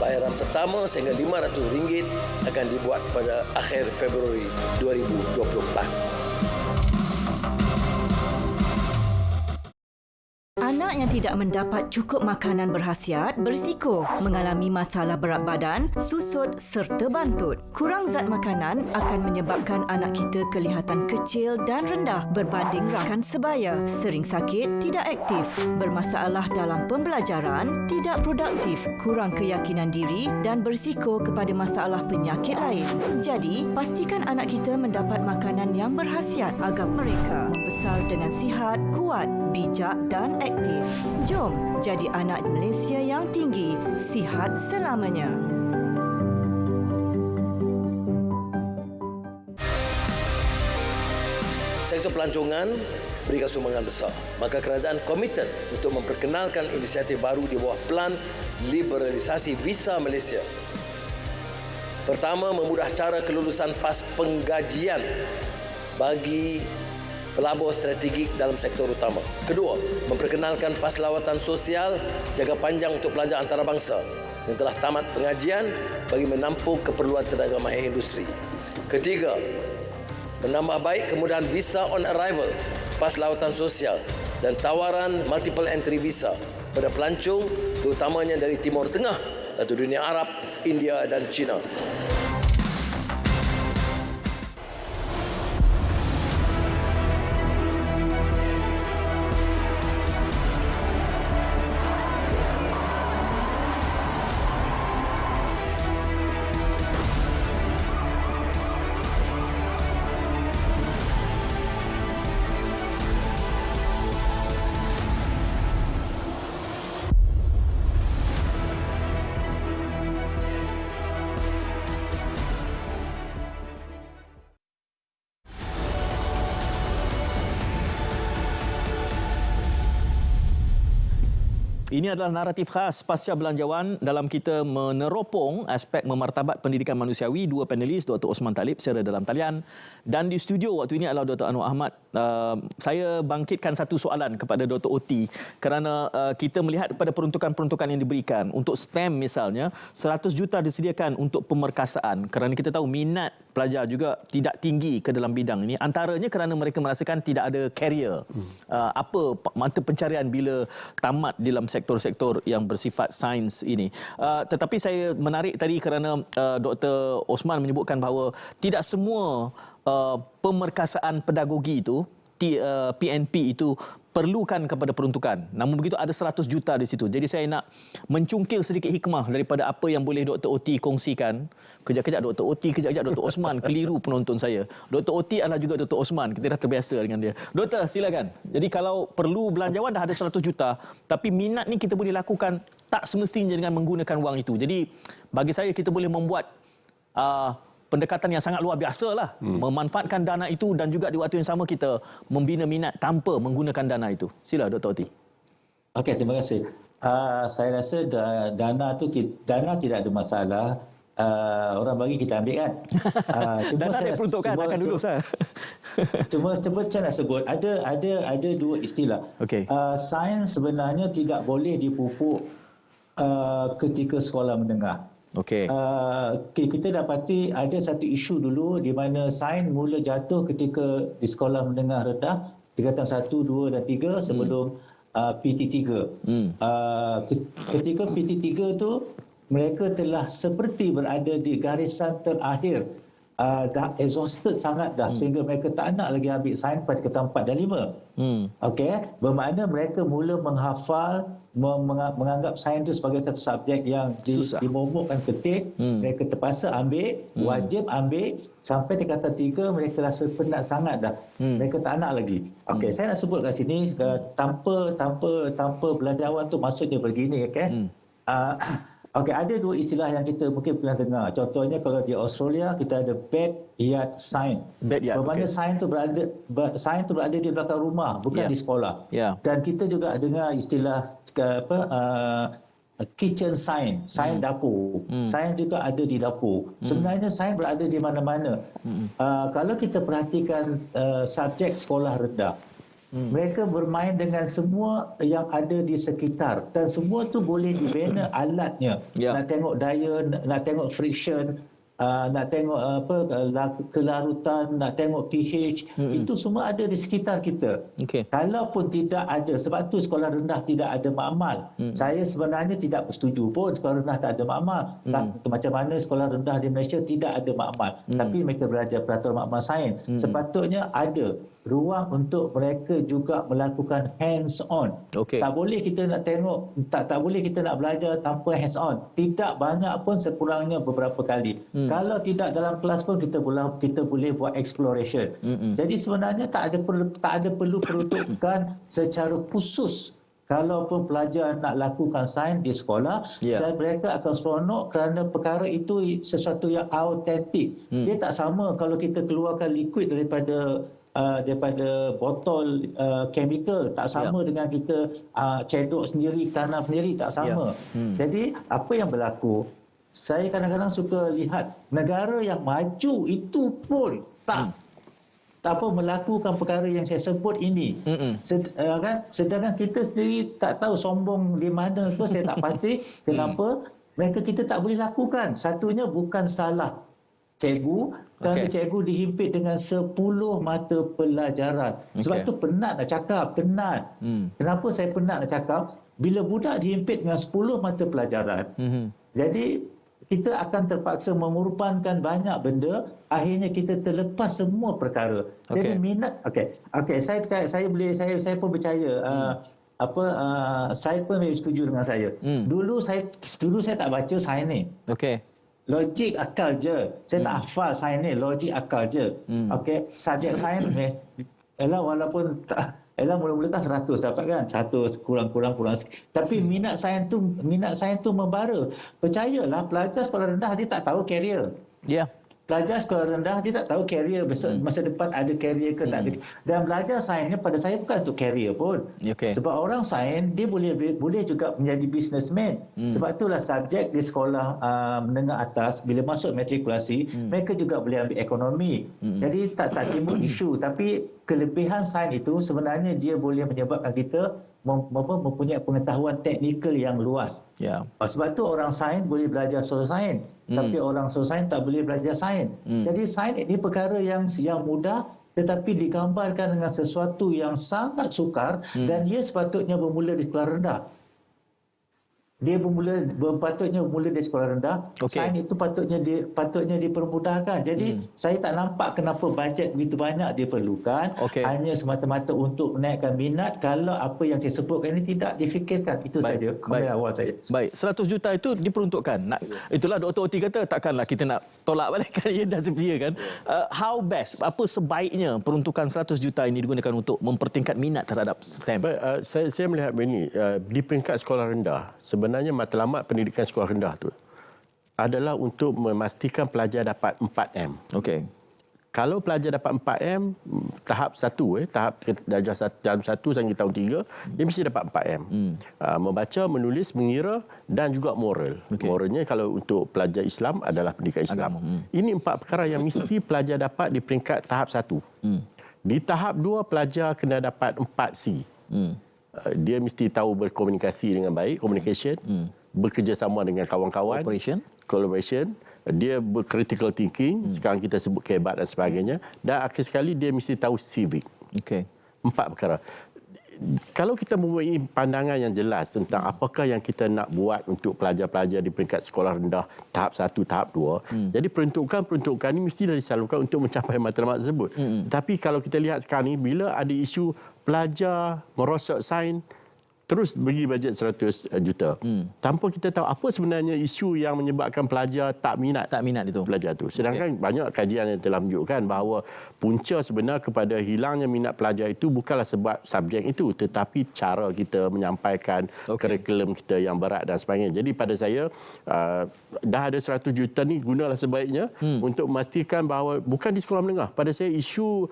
Bayaran pertama sehingga RM500 akan dibuat pada akhir Februari 2024. Anak yang tidak mendapat cukup makanan berkhasiat berisiko mengalami masalah berat badan, susut serta bantut. Kurang zat makanan akan menyebabkan anak kita kelihatan kecil dan rendah berbanding rakan sebaya, sering sakit, tidak aktif, bermasalah dalam pembelajaran, tidak produktif, kurang keyakinan diri dan berisiko kepada masalah penyakit lain. Jadi, pastikan anak kita mendapat makanan yang berkhasiat agar mereka membesar dengan sihat, kuat, bijak dan aktif. Jom jadi anak Malaysia yang tinggi, sihat selamanya. Sektor pelancongan berikan sumbangan besar. Maka kerajaan komited untuk memperkenalkan inisiatif baru di bawah Pelan Liberalisasi Visa Malaysia. Pertama, memudah cara kelulusan PAS penggajian bagi pelabur strategik dalam sektor utama. Kedua, memperkenalkan PAS lawatan sosial jangka panjang untuk pelajar antarabangsa yang telah tamat pengajian bagi menampung keperluan tenaga mahir industri. Ketiga, menambah baik kemudahan visa on arrival, PAS lawatan sosial dan tawaran multiple entry visa pada pelancong terutamanya dari Timur Tengah atau dunia Arab, India dan China. Ini adalah naratif khas pasca belanjawan dalam kita meneropong aspek memartabat pendidikan manusiawi. Dua panelis, Dr. Osman Talib secara dalam talian, dan di studio waktu ini adalah Dr. Anwar Ahmad. Saya bangkitkan satu soalan kepada Dr. Oti kerana kita melihat pada peruntukan-peruntukan yang diberikan. Untuk STEM misalnya, 100 juta disediakan untuk pemerkasaan kerana kita tahu minat pelajar juga tidak tinggi ke dalam bidang ini. Antaranya kerana mereka merasakan tidak ada career. Apa mata pencarian bila tamat dalam sektor-sektor yang bersifat sains ini. Tetapi saya menarik tadi kerana Dr. Osman menyebutkan bahawa tidak semua pemerkasaan pedagogi itu, PNP itu perlukan kepada peruntukan. Namun begitu ada 100 juta di situ. Jadi saya nak mencungkil sedikit hikmah daripada apa yang boleh Dr. Oti kongsikan. Kejap-kejap Dr. Oti, kejap-kejap Dr. Osman. Keliru penonton saya. Dr. Oti adalah juga Dr. Osman. Kita dah terbiasa dengan dia. Doktor, silakan. Jadi kalau perlu belanjawan dah ada 100 juta. Tapi minat ni kita boleh lakukan tak semestinya dengan menggunakan wang itu. Jadi bagi saya kita boleh membuat pendekatan yang sangat luar biasa lah. Memanfaatkan dana itu dan juga di waktu yang sama kita membina minat tanpa menggunakan dana itu. Sila Dr. Oti. Okey, terima kasih. Saya rasa dana tidak ada masalah. Orang bagi kita ambil kan. Dana ada peruntukan akan dulu saya. Cuma saya nak sebut ada dua istilah. Okay. Sains sebenarnya tidak boleh dipupuk ketika sekolah menengah. Okey. Kita dapati ada satu isu dulu di mana sains mula jatuh ketika di sekolah menengah rendah, tingkatan 1, 2 dan 3 sebelum PT3. Ketika PT3 tu mereka telah seperti berada di garisan terakhir. Dah exhausted sangat dah sehingga mereka tak nak lagi ambil sains pada tingkatan 4 dan 5. Okey, bermakna mereka mula menghafal, menganggap sains itu sebagai satu subjek yang dimomokkan ketik. Mereka terpaksa ambil, wajib ambil sampai tingkatan 3 mereka rasa penat sangat dah. Mereka tak nak lagi. Okey, saya nak sebut kat sini tanpa belanjawan tu maksudnya begini, okey. Okey, ada dua istilah yang kita mungkin pernah dengar. Contohnya kalau di Australia kita ada backyard science. Bermakna sains tu berada di belakang rumah, bukan di sekolah. Dan kita juga dengar istilah kitchen science, sains dapur. Sains juga ada di dapur. Sebenarnya sains berada di mana-mana. Kalau kita perhatikan subjek sekolah rendah, Mereka bermain dengan semua yang ada di sekitar dan semua tu boleh dibina alatnya. Nak tengok daya, nak tengok friction, nak tengok kelarutan, nak tengok pH, itu semua ada di sekitar kita. Kalaupun tidak ada, sebab tu sekolah rendah tidak ada makmal. Saya sebenarnya tidak bersetuju pun sekolah rendah tak ada makmal. Macam mana sekolah rendah di Malaysia tidak ada makmal, tapi mereka belajar peraturan makmal sains. Sepatutnya ada ruang untuk mereka juga melakukan hands on. Tak boleh kita nak tengok, tak boleh kita nak belajar tanpa hands on. Tidak banyak pun, sekurangnya beberapa kali. Kalau tidak dalam kelas pun kita boleh buat exploration. Jadi sebenarnya tak ada perlu peruntukan secara khusus. Kalaupun pelajar nak lakukan sains di sekolah, dan mereka akan seronok kerana perkara itu sesuatu yang autentik. Dia tak sama kalau kita keluarkan liquid daripada botol chemical, tak sama dengan kita cedok sendiri, tanam sendiri, tak sama. Jadi apa yang berlaku, saya kadang-kadang suka lihat negara yang maju itu pun tak apa melakukan perkara yang saya sebut ini. Sedangkan kita sendiri tak tahu sombong di mana pun, saya tak pasti kenapa kita tak boleh lakukan. Satunya bukan salah cikgu, kerana cikgu dihimpit dengan 10 mata pelajaran. Sebab tu penat nak cakap, penat. Kenapa saya penat nak cakap? Bila budak dihimpit dengan 10 mata pelajaran, jadi kita akan terpaksa mengorbankan banyak benda, akhirnya kita terlepas semua perkara. Jadi minat, saya pun percaya, saya pun setuju dengan saya. Dulu saya tak baca sains ni. Logik akal je. Saya tak hafal sains ni, logik akal je. Subjek sains ni, walaupun mula-mula kan 100 dapat kan, 100 kurang. Tapi minat sains tu membara. Percayalah, pelajar sekolah rendah dia tak tahu karier. Pelajar sekolah rendah dia tak tahu karier masa depan ada karier ke tak ada. Dan belajar sains ni pada saya bukan untuk karier pun. Sebab orang sains dia boleh juga menjadi businessman. Sebab itulah subjek di sekolah menengah atas bila masuk matrikulasi, mereka juga boleh ambil ekonomi. Jadi tak timbul isu, tapi kelebihan sains itu sebenarnya dia boleh menyebabkan kita mempunyai pengetahuan teknikal yang luas. Sebab tu orang sains boleh belajar social sains, tapi orang social sains tak boleh belajar sains. Jadi sains ini perkara yang mudah, tetapi digambarkan dengan sesuatu yang sangat sukar, dan ia sepatutnya bermula di sekolah rendah. Dia patutnya bermula di sekolah rendah. Sains itu patutnya dipermudahkan. Jadi saya tak nampak kenapa bajet begitu banyak diperlukan hanya semata-mata untuk menaikkan minat, kalau apa yang saya sebutkan ini tidak difikirkan. Itu saja komen awal saya. Baik, 100 juta itu diperuntukkan. Itulah Dr. Oti kata, takkanlah kita nak tolak balik kan, ia dah sedia kan. How best, apa sebaiknya peruntukan 100 juta ini digunakan untuk mempertingkat minat terhadap STEM? Saya melihat begini, di peringkat sekolah rendah, sebenarnya matlamat pendidikan sekolah rendah tu adalah untuk memastikan pelajar dapat 4M. Kalau pelajar dapat 4M, tahap 1, tahap darjah 1 sampai tahun 3, dia mesti dapat 4M. Membaca, menulis, mengira dan juga moral. Moralnya kalau untuk pelajar Islam adalah pendidikan Islam. Ini 4 perkara yang mesti pelajar dapat di peringkat tahap 1. Di tahap 2, pelajar kena dapat 4C. Dia mesti tahu berkomunikasi dengan baik, communication, bekerjasama dengan kawan-kawan, collaboration, dia bercritical thinking, sekarang kita sebut kebat dan sebagainya, dan akhir sekali dia mesti tahu civic. 4 perkara. Kalau kita mempunyai pandangan yang jelas tentang apakah yang kita nak buat untuk pelajar-pelajar di peringkat sekolah rendah tahap 1, tahap 2, jadi peruntukan ini mesti disalurkan untuk mencapai matlamat tersebut. Tapi kalau kita lihat sekarang ni, bila ada isu pelajar merosot sains, terus bagi bajet 100 juta. Tanpa kita tahu apa sebenarnya isu yang menyebabkan pelajar tak minat itu pelajar itu. Sedangkan banyak kajian yang telah menunjukkan bahawa punca sebenar kepada hilangnya minat pelajar itu bukanlah sebab subjek itu, tetapi cara kita menyampaikan kurikulum kita yang berat dan sebagainya. Jadi pada saya, dah ada 100 juta ni gunalah sebaiknya untuk memastikan bahawa bukan di sekolah menengah. Pada saya isu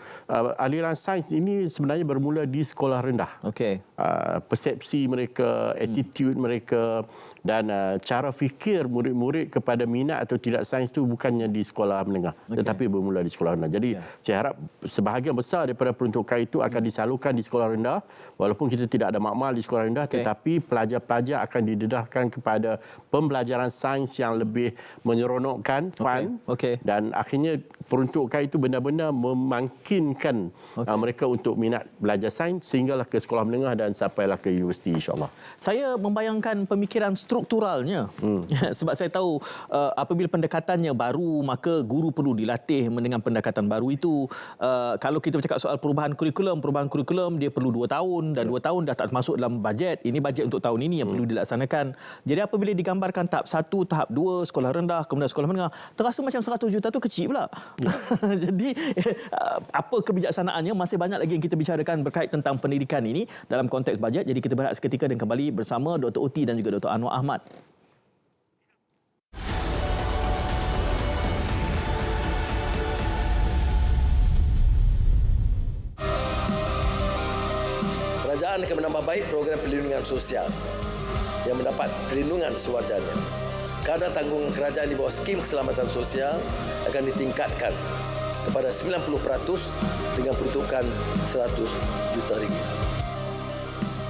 aliran sains ini sebenarnya bermula di sekolah rendah. Persepsi mereka, attitude mereka, Dan cara fikir murid-murid kepada minat atau tidak sains itu bukannya di sekolah menengah, tetapi bermula di sekolah rendah. Jadi saya harap sebahagian besar daripada peruntukan itu akan disalurkan di sekolah rendah, walaupun kita tidak ada makmal di sekolah rendah, tetapi pelajar-pelajar akan didedahkan kepada pembelajaran sains yang lebih menyeronokkan, fun, dan akhirnya peruntukan itu benar-benar memangkinkan mereka untuk minat belajar sains sehinggalah ke sekolah menengah dan sampailah ke universiti, insya-Allah. Saya membayangkan pemikiran strukturalnya. Sebab saya tahu apabila pendekatannya baru, maka guru perlu dilatih dengan pendekatan baru itu. Kalau kita bercakap soal perubahan kurikulum dia perlu 2 tahun dan 2 tahun dah tak masuk dalam bajet. Ini bajet untuk tahun ini yang perlu dilaksanakan. Jadi apabila digambarkan tahap 1, tahap 2, sekolah rendah, kemudian sekolah menengah, terasa macam 100 juta tu kecil pula. Jadi apa kebijaksanaannya, masih banyak lagi yang kita bicarakan berkait tentang pendidikan ini dalam konteks bajet. Jadi kita berehat seketika dan kembali bersama Dr. Oti dan juga Dr. Anwar Ahmad. Kerajaan akan menambah baik program perlindungan sosial yang mendapat perlindungan sewajarnya. Kadar tanggungan kerajaan di bawah skim keselamatan sosial akan ditingkatkan kepada 90% dengan peruntukan 100 juta ringgit.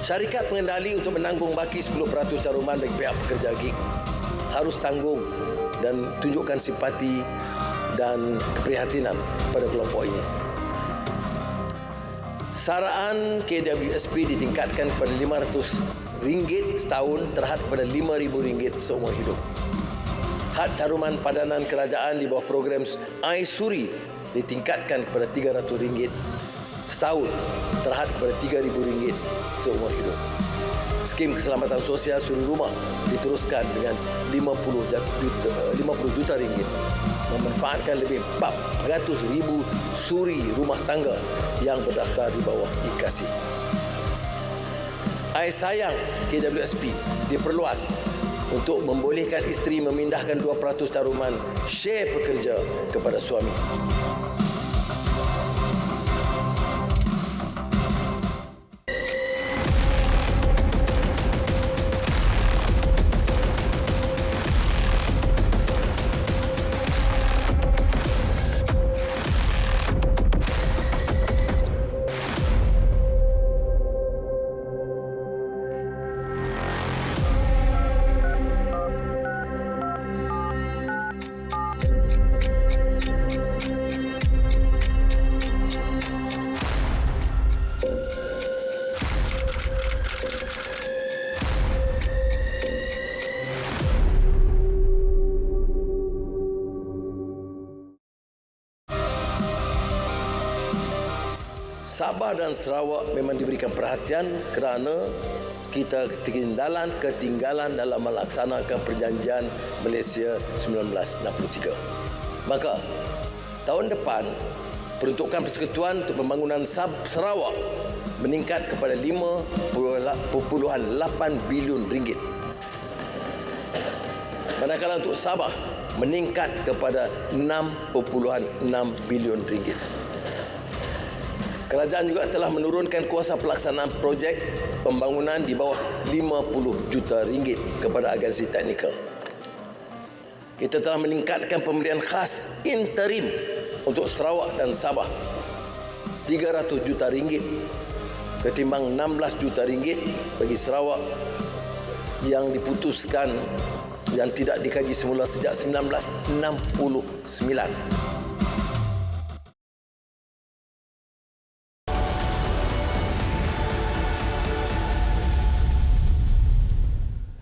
Syarikat pengendali untuk menanggung baki 10% caruman bagi pihak pekerja gig harus tanggung dan tunjukkan simpati dan keprihatinan pada kelompok ini. Saraan KWSP ditingkatkan kepada RM500 setahun terhad kepada RM5,000 seumur hidup. Had caruman padanan kerajaan di bawah program iSuri ditingkatkan kepada RM300 setahun terhad kepada RM3,000 seumur hidup. Skim keselamatan sosial suri rumah diteruskan dengan RM50 juta memanfaatkan lebih 400,000 suri rumah tangga yang berdaftar di bawah IKASI. Sayang KWSP diperluas untuk membolehkan isteri memindahkan 2% caruman share pekerja kepada suami. Sabah dan Sarawak memang diberikan perhatian kerana kita ketinggalan dalam melaksanakan perjanjian Malaysia 1963. Maka tahun depan peruntukan persekutuan untuk pembangunan Sarawak meningkat kepada RM5.8 bilion. Manakala untuk Sabah meningkat kepada RM6.6 bilion. Kerajaan juga telah menurunkan kuasa pelaksanaan projek pembangunan di bawah RM50 juta kepada agensi teknikal. Kita telah meningkatkan pemberian khas interim untuk Sarawak dan Sabah RM300 juta ketimbang RM16 juta bagi Sarawak yang diputuskan yang tidak dikaji semula sejak 1969.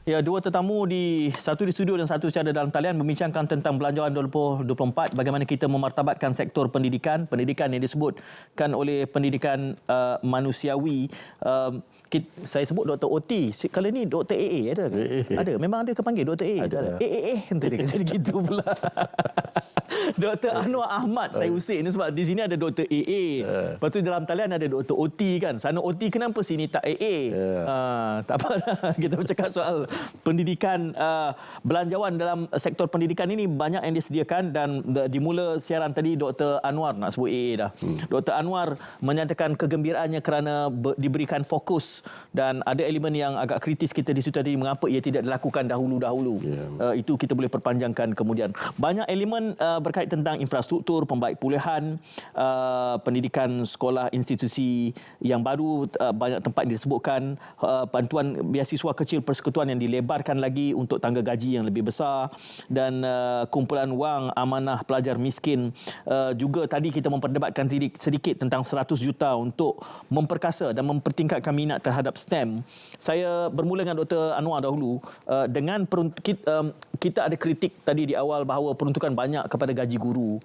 Ya, dua tetamu satu di studio dan satu secara dalam talian membincangkan tentang Belanjawan 2024, bagaimana kita memartabatkan sektor pendidikan yang disebutkan oleh pendidikan manusiawi. Saya sebut Dr. Oti. Kali ni Dr. AA ada ke? Ada. Memang ada ke panggil Dr. AA? Ada. AA. Nanti dia kata gitu pula. Dr. Anwar Ahmad saya usik ni sebab di sini ada Dr. AA. Lepas tu dalam talian ada Dr. OT kan. Sana OT kenapa sini tak AA? Tak apa dah. Kita bercakap soal pendidikan. Belanjawan dalam sektor pendidikan ini banyak yang disediakan dan dimula siaran tadi Dr. Anwar, nak sebut AA dah. Dr. Anwar menyatakan kegembiraannya kerana diberikan fokus dan ada elemen yang agak kritis kita di situ tadi, mengapa ia tidak dilakukan dahulu-dahulu. Itu kita boleh perpanjangkan kemudian. Banyak elemen berkait tentang infrastruktur, pembaik pulihan, pendidikan sekolah institusi yang baru, banyak tempat disebutkan, bantuan beasiswa kecil persekutuan yang dilebarkan lagi untuk tangga gaji yang lebih besar dan kumpulan wang amanah pelajar miskin. Juga tadi kita memperdebatkan sedikit tentang 100 juta untuk memperkasa dan mempertingkatkan minat terhadap STEM. Saya bermula dengan Dr. Anwar dahulu. Dengan kita ada kritik tadi di awal bahawa peruntukan banyak kepada gaji guru.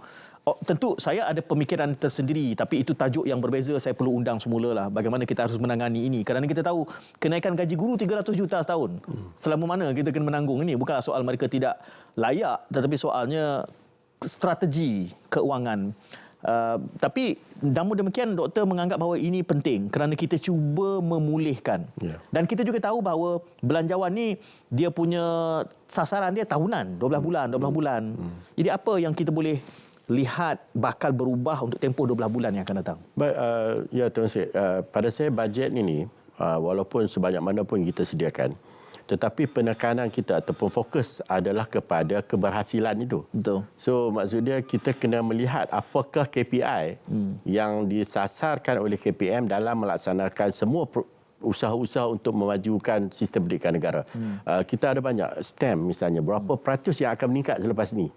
Tentu saya ada pemikiran tersendiri, tapi itu tajuk yang berbeza. Saya perlu undang semula lah bagaimana kita harus menangani ini, kerana kita tahu kenaikan gaji guru 300 juta setahun. Selama mana kita kena menanggung ini? Bukanlah soal mereka tidak layak, tetapi soalnya strategi keuangan. Tapi namun demikian doktor menganggap bahawa ini penting kerana kita cuba memulihkan. Dan kita juga tahu bahawa belanjawan ni dia punya sasaran dia tahunan, 12 bulan. Jadi apa yang kita boleh lihat bakal berubah untuk tempoh 12 bulan yang akan datang? Baik, ya Tuan Syed, pada saya bajet ini walaupun sebanyak mana pun kita sediakan, tetapi penekanan kita ataupun fokus adalah kepada keberhasilan itu. Betul. So maksudnya kita kena melihat apakah KPI yang disasarkan oleh KPM dalam melaksanakan semua usaha-usaha untuk memajukan sistem pendidikan negara. Kita ada banyak STEM misalnya, berapa peratus yang akan meningkat selepas ini.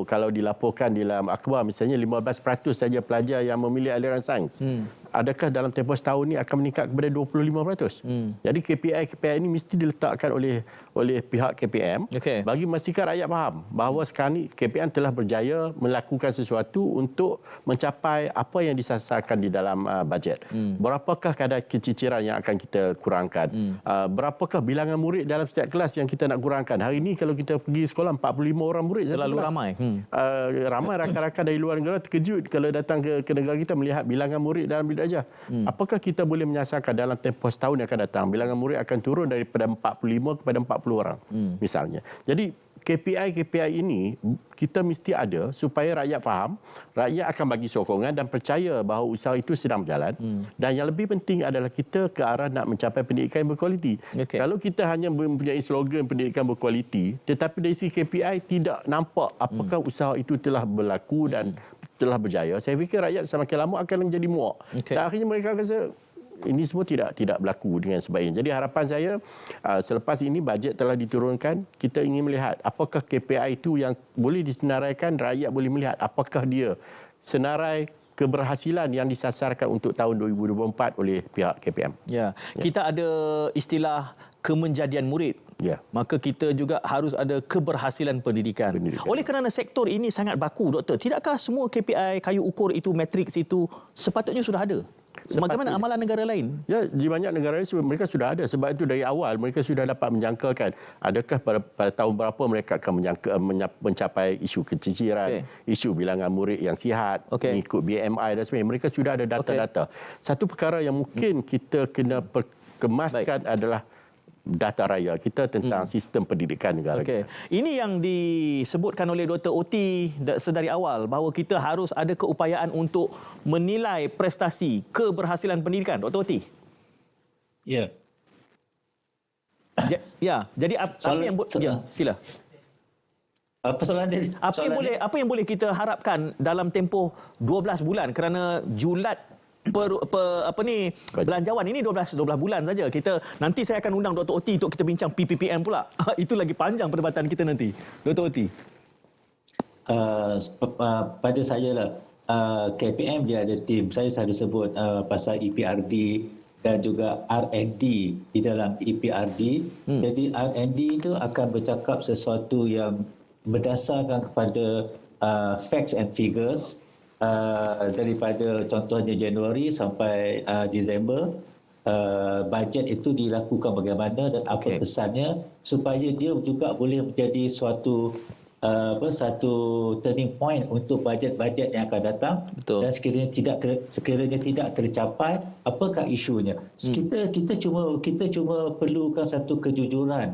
Kalau dilaporkan di dalam akhbar misalnya 15% saja pelajar yang memilih aliran sains. Adakah dalam tempoh setahun ini akan meningkat kepada 25%? Jadi KPI ini mesti diletakkan oleh pihak KPM bagi memastikan rakyat faham bahawa sekarang ini KPM telah berjaya melakukan sesuatu untuk mencapai apa yang disasarkan di dalam bajet. Berapakah kadar keciciran yang akan kita kurangkan? Berapakah bilangan murid dalam setiap kelas yang kita nak kurangkan? Hari ini kalau kita pergi sekolah 45 orang murid terlalu ramai. Ramai rakan-rakan dari luar negara terkejut kalau datang ke negara kita melihat bilangan murid dalam bilik darjah. Apakah kita boleh menyasarkan dalam tempoh setahun yang akan datang bilangan murid akan turun daripada 45 kepada 40 orang misalnya. Jadi KPI ini kita mesti ada supaya rakyat faham, rakyat akan bagi sokongan dan percaya bahawa usaha itu sedang berjalan. Dan yang lebih penting adalah kita ke arah nak mencapai pendidikan yang berkualiti. Kalau kita hanya mempunyai slogan pendidikan berkualiti, tetapi dari sisi KPI tidak nampak apakah usaha itu telah berlaku dan telah berjaya, saya fikir rakyat semakin lama akan menjadi muak. Dan akhirnya mereka rasa ini semua tidak berlaku dengan sebaiknya. Jadi harapan saya selepas ini bajet telah diturunkan, kita ingin melihat apakah KPI itu yang boleh disenaraikan, rakyat boleh melihat apakah dia senarai keberhasilan yang disasarkan untuk tahun 2024 oleh pihak KPM. Kita ada istilah kemenjadian murid. Maka kita juga harus ada keberhasilan pendidikan. Oleh kerana sektor ini sangat baku, doktor, tidakkah semua KPI, kayu ukur itu, matriks itu sepatutnya sudah ada? Bagaimana amalan negara lain? Ya, di banyak negara lain mereka sudah ada. Sebab itu dari awal mereka sudah dapat menjangkakan adakah pada tahun berapa mereka akan mencapai isu keciciran, isu bilangan murid yang sihat, mengikut BMI dan sebagainya. Mereka sudah ada data-data. Satu perkara yang mungkin kita kena kemaskan adalah data raya kita tentang sistem pendidikan negara kita. Ini yang disebutkan oleh Dr. Oti sedari awal bahawa kita harus ada keupayaan untuk menilai prestasi keberhasilan pendidikan. Dr. Oti. Jadi apa yang sila. Apa yang boleh kita harapkan dalam tempoh 12 bulan kerana julat belanjawan ini 12 bulan saja. Nanti saya akan undang Dr. Oti untuk kita bincang PPPM pula. Itu lagi panjang perdebatan kita nanti. Dr. Oti. Pada saya lah, KPM dia ada tim. Saya selalu sebut pasal EPRD dan juga R&D di dalam EPRD. Jadi R&D itu akan bercakap sesuatu yang berdasarkan kepada facts and figures. Daripada contohnya Januari sampai Disember, bajet itu dilakukan bagaimana dan apa pesannya supaya dia juga boleh menjadi suatu satu turning point untuk bajet-bajet yang akan datang. Betul. Dan sekiranya tidak tercapai, apakah isunya? Kita cuma perlukan satu kejujuran.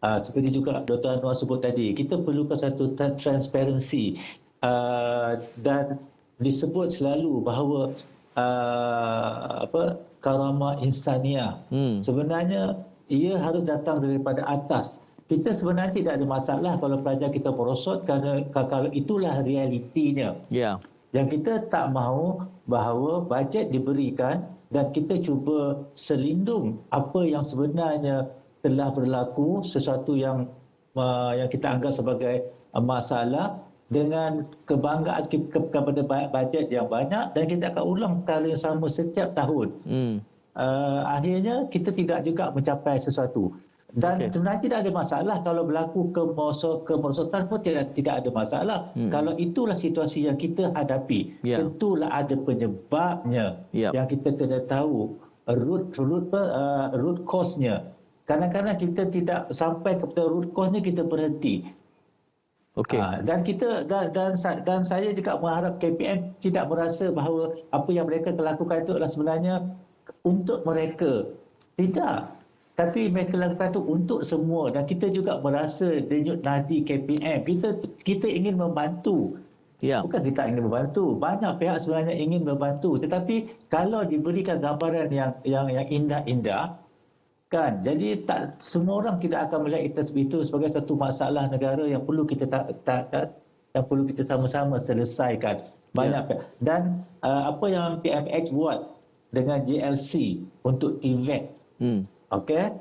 Seperti juga Dr. Anwar sebut tadi, kita perlukan satu transparansi, dan disebut selalu bahawa karamah insaniah. Sebenarnya ia harus datang daripada atas. Kita sebenarnya tidak ada masalah kalau pelajar kita merosot, kerana kalau itulah realitinya. Ya. Yang kita tak mahu bahawa bajet diberikan dan kita cuba selindung apa yang sebenarnya telah berlaku, sesuatu yang kita anggap sebagai masalah, dengan kebanggaan kepada bajet yang banyak, dan kita akan ulang perkara yang sama setiap tahun. Akhirnya kita tidak juga mencapai sesuatu. Dan sebenarnya tidak ada masalah kalau berlaku kemerosotan pun tidak ada masalah. Kalau itulah situasi yang kita hadapi, tentulah ada penyebabnya yang kita kena tahu root cause-nya. Kadang-kadang kita tidak sampai kepada root cause-nya, kita berhenti. Dan saya juga mengharap KPM tidak merasa bahawa apa yang mereka lakukan itu adalah sebenarnya untuk mereka. Tidak. Tapi mereka lakukan itu untuk semua, dan kita juga merasa denyut nadi KPM. Kita ingin membantu. Bukan kita ingin membantu. Banyak pihak sebenarnya ingin membantu. Tetapi kalau diberikan gambaran yang indah-indah, kan, jadi tak semua orang tidak akan melihat itu sebagai satu masalah negara yang perlu kita yang perlu kita sama-sama selesaikan. Banyak pihak. Dan apa yang PMX buat dengan JLC untuk TVET,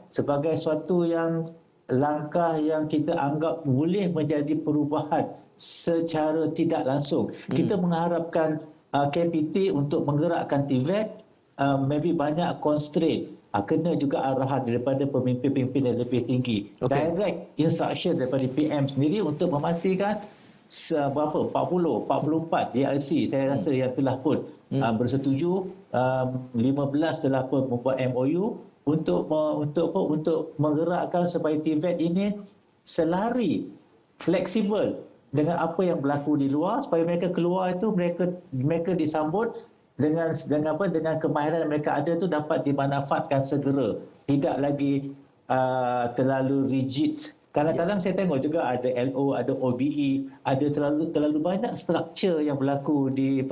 sebagai suatu yang langkah yang kita anggap boleh menjadi perubahan secara tidak langsung. Kita mengharapkan KPT untuk menggerakkan TVET, maybe banyak constraint. Kena juga arahan daripada pemimpin-pemimpin yang lebih tinggi. Direct instruction daripada PM sendiri untuk memastikan berapa, 40, 44 JLC saya rasa yang telah pun bersetuju, 15 telah pun membuat MOU untuk menggerakkan supaya TVET ini selari, fleksibel dengan apa yang berlaku di luar, supaya mereka keluar itu mereka disambut dengan kemahiran mereka ada tu dapat dimanfaatkan segera, tidak lagi terlalu rigid. Kadang-kadang saya tengok juga ada LO, ada OBE, ada terlalu banyak struktur yang berlaku di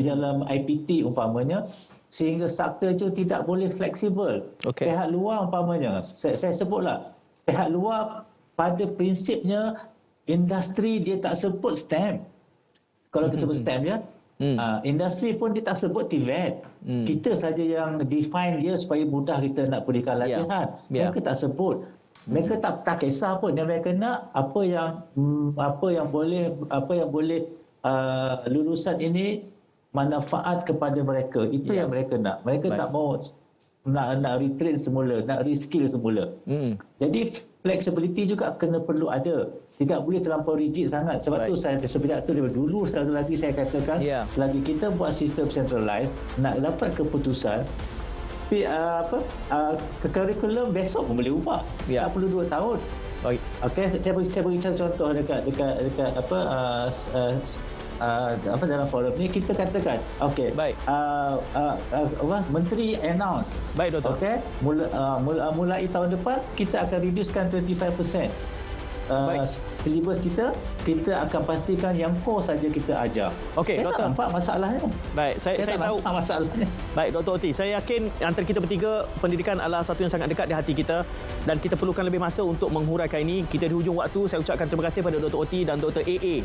dalam IPT umpamanya, sehingga struktur itu tidak boleh fleksibel. Pihak luar umpamanya, saya sebutlah, pihak luar pada prinsipnya industri dia tak sebut STEM. Kalau kita sebut STEM ya, industri pun dia tak sebut TVET. Kita saja yang define dia supaya mudah kita nak berikan latihan. Mereka tak sebut. Mereka tak kisah pun. Yang mereka nak apa yang boleh lulusan ini manfaat kepada mereka. Itu yang mereka nak. Mereka tak mau nak retrain semula, nak reskill semula. Jadi flexibility juga perlu ada. Tidak boleh terlampau rigid sangat. Sebab tu saya sejak tu dulu selalu lagi saya katakan, selagi kita buat sistem centralized, nak dapat keputusan, kurikulum besok pun boleh ubah. Tak perlu 2 tahun. Saya beri contoh dekat dalam forum ni, kita katakan menteri announce, mulai tahun depan kita akan reducekan 25% syllabus kita akan pastikan yang core saja kita ajar. Saya tak nampak masalahnya. Baik, saya tahu masalahnya. Baik, Dr. Oti, saya yakin antara kita bertiga pendidikan adalah satu yang sangat dekat di hati kita, dan kita perlukan lebih masa untuk menghuraikan ini. Kita di hujung waktu. Saya ucapkan terima kasih pada Dr. Oti dan Dr. AA.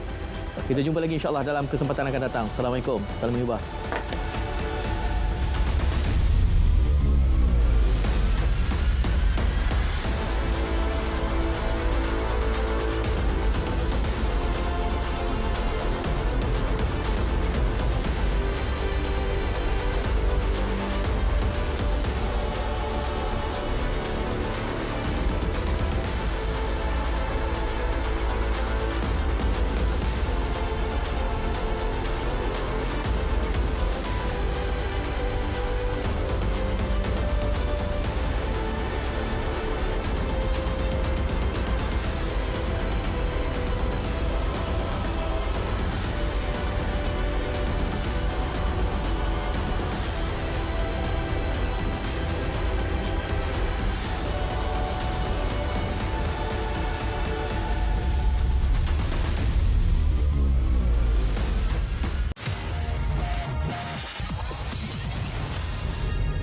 Kita jumpa lagi insya-Allah dalam kesempatan akan datang. Assalamualaikum. Salam menghibah.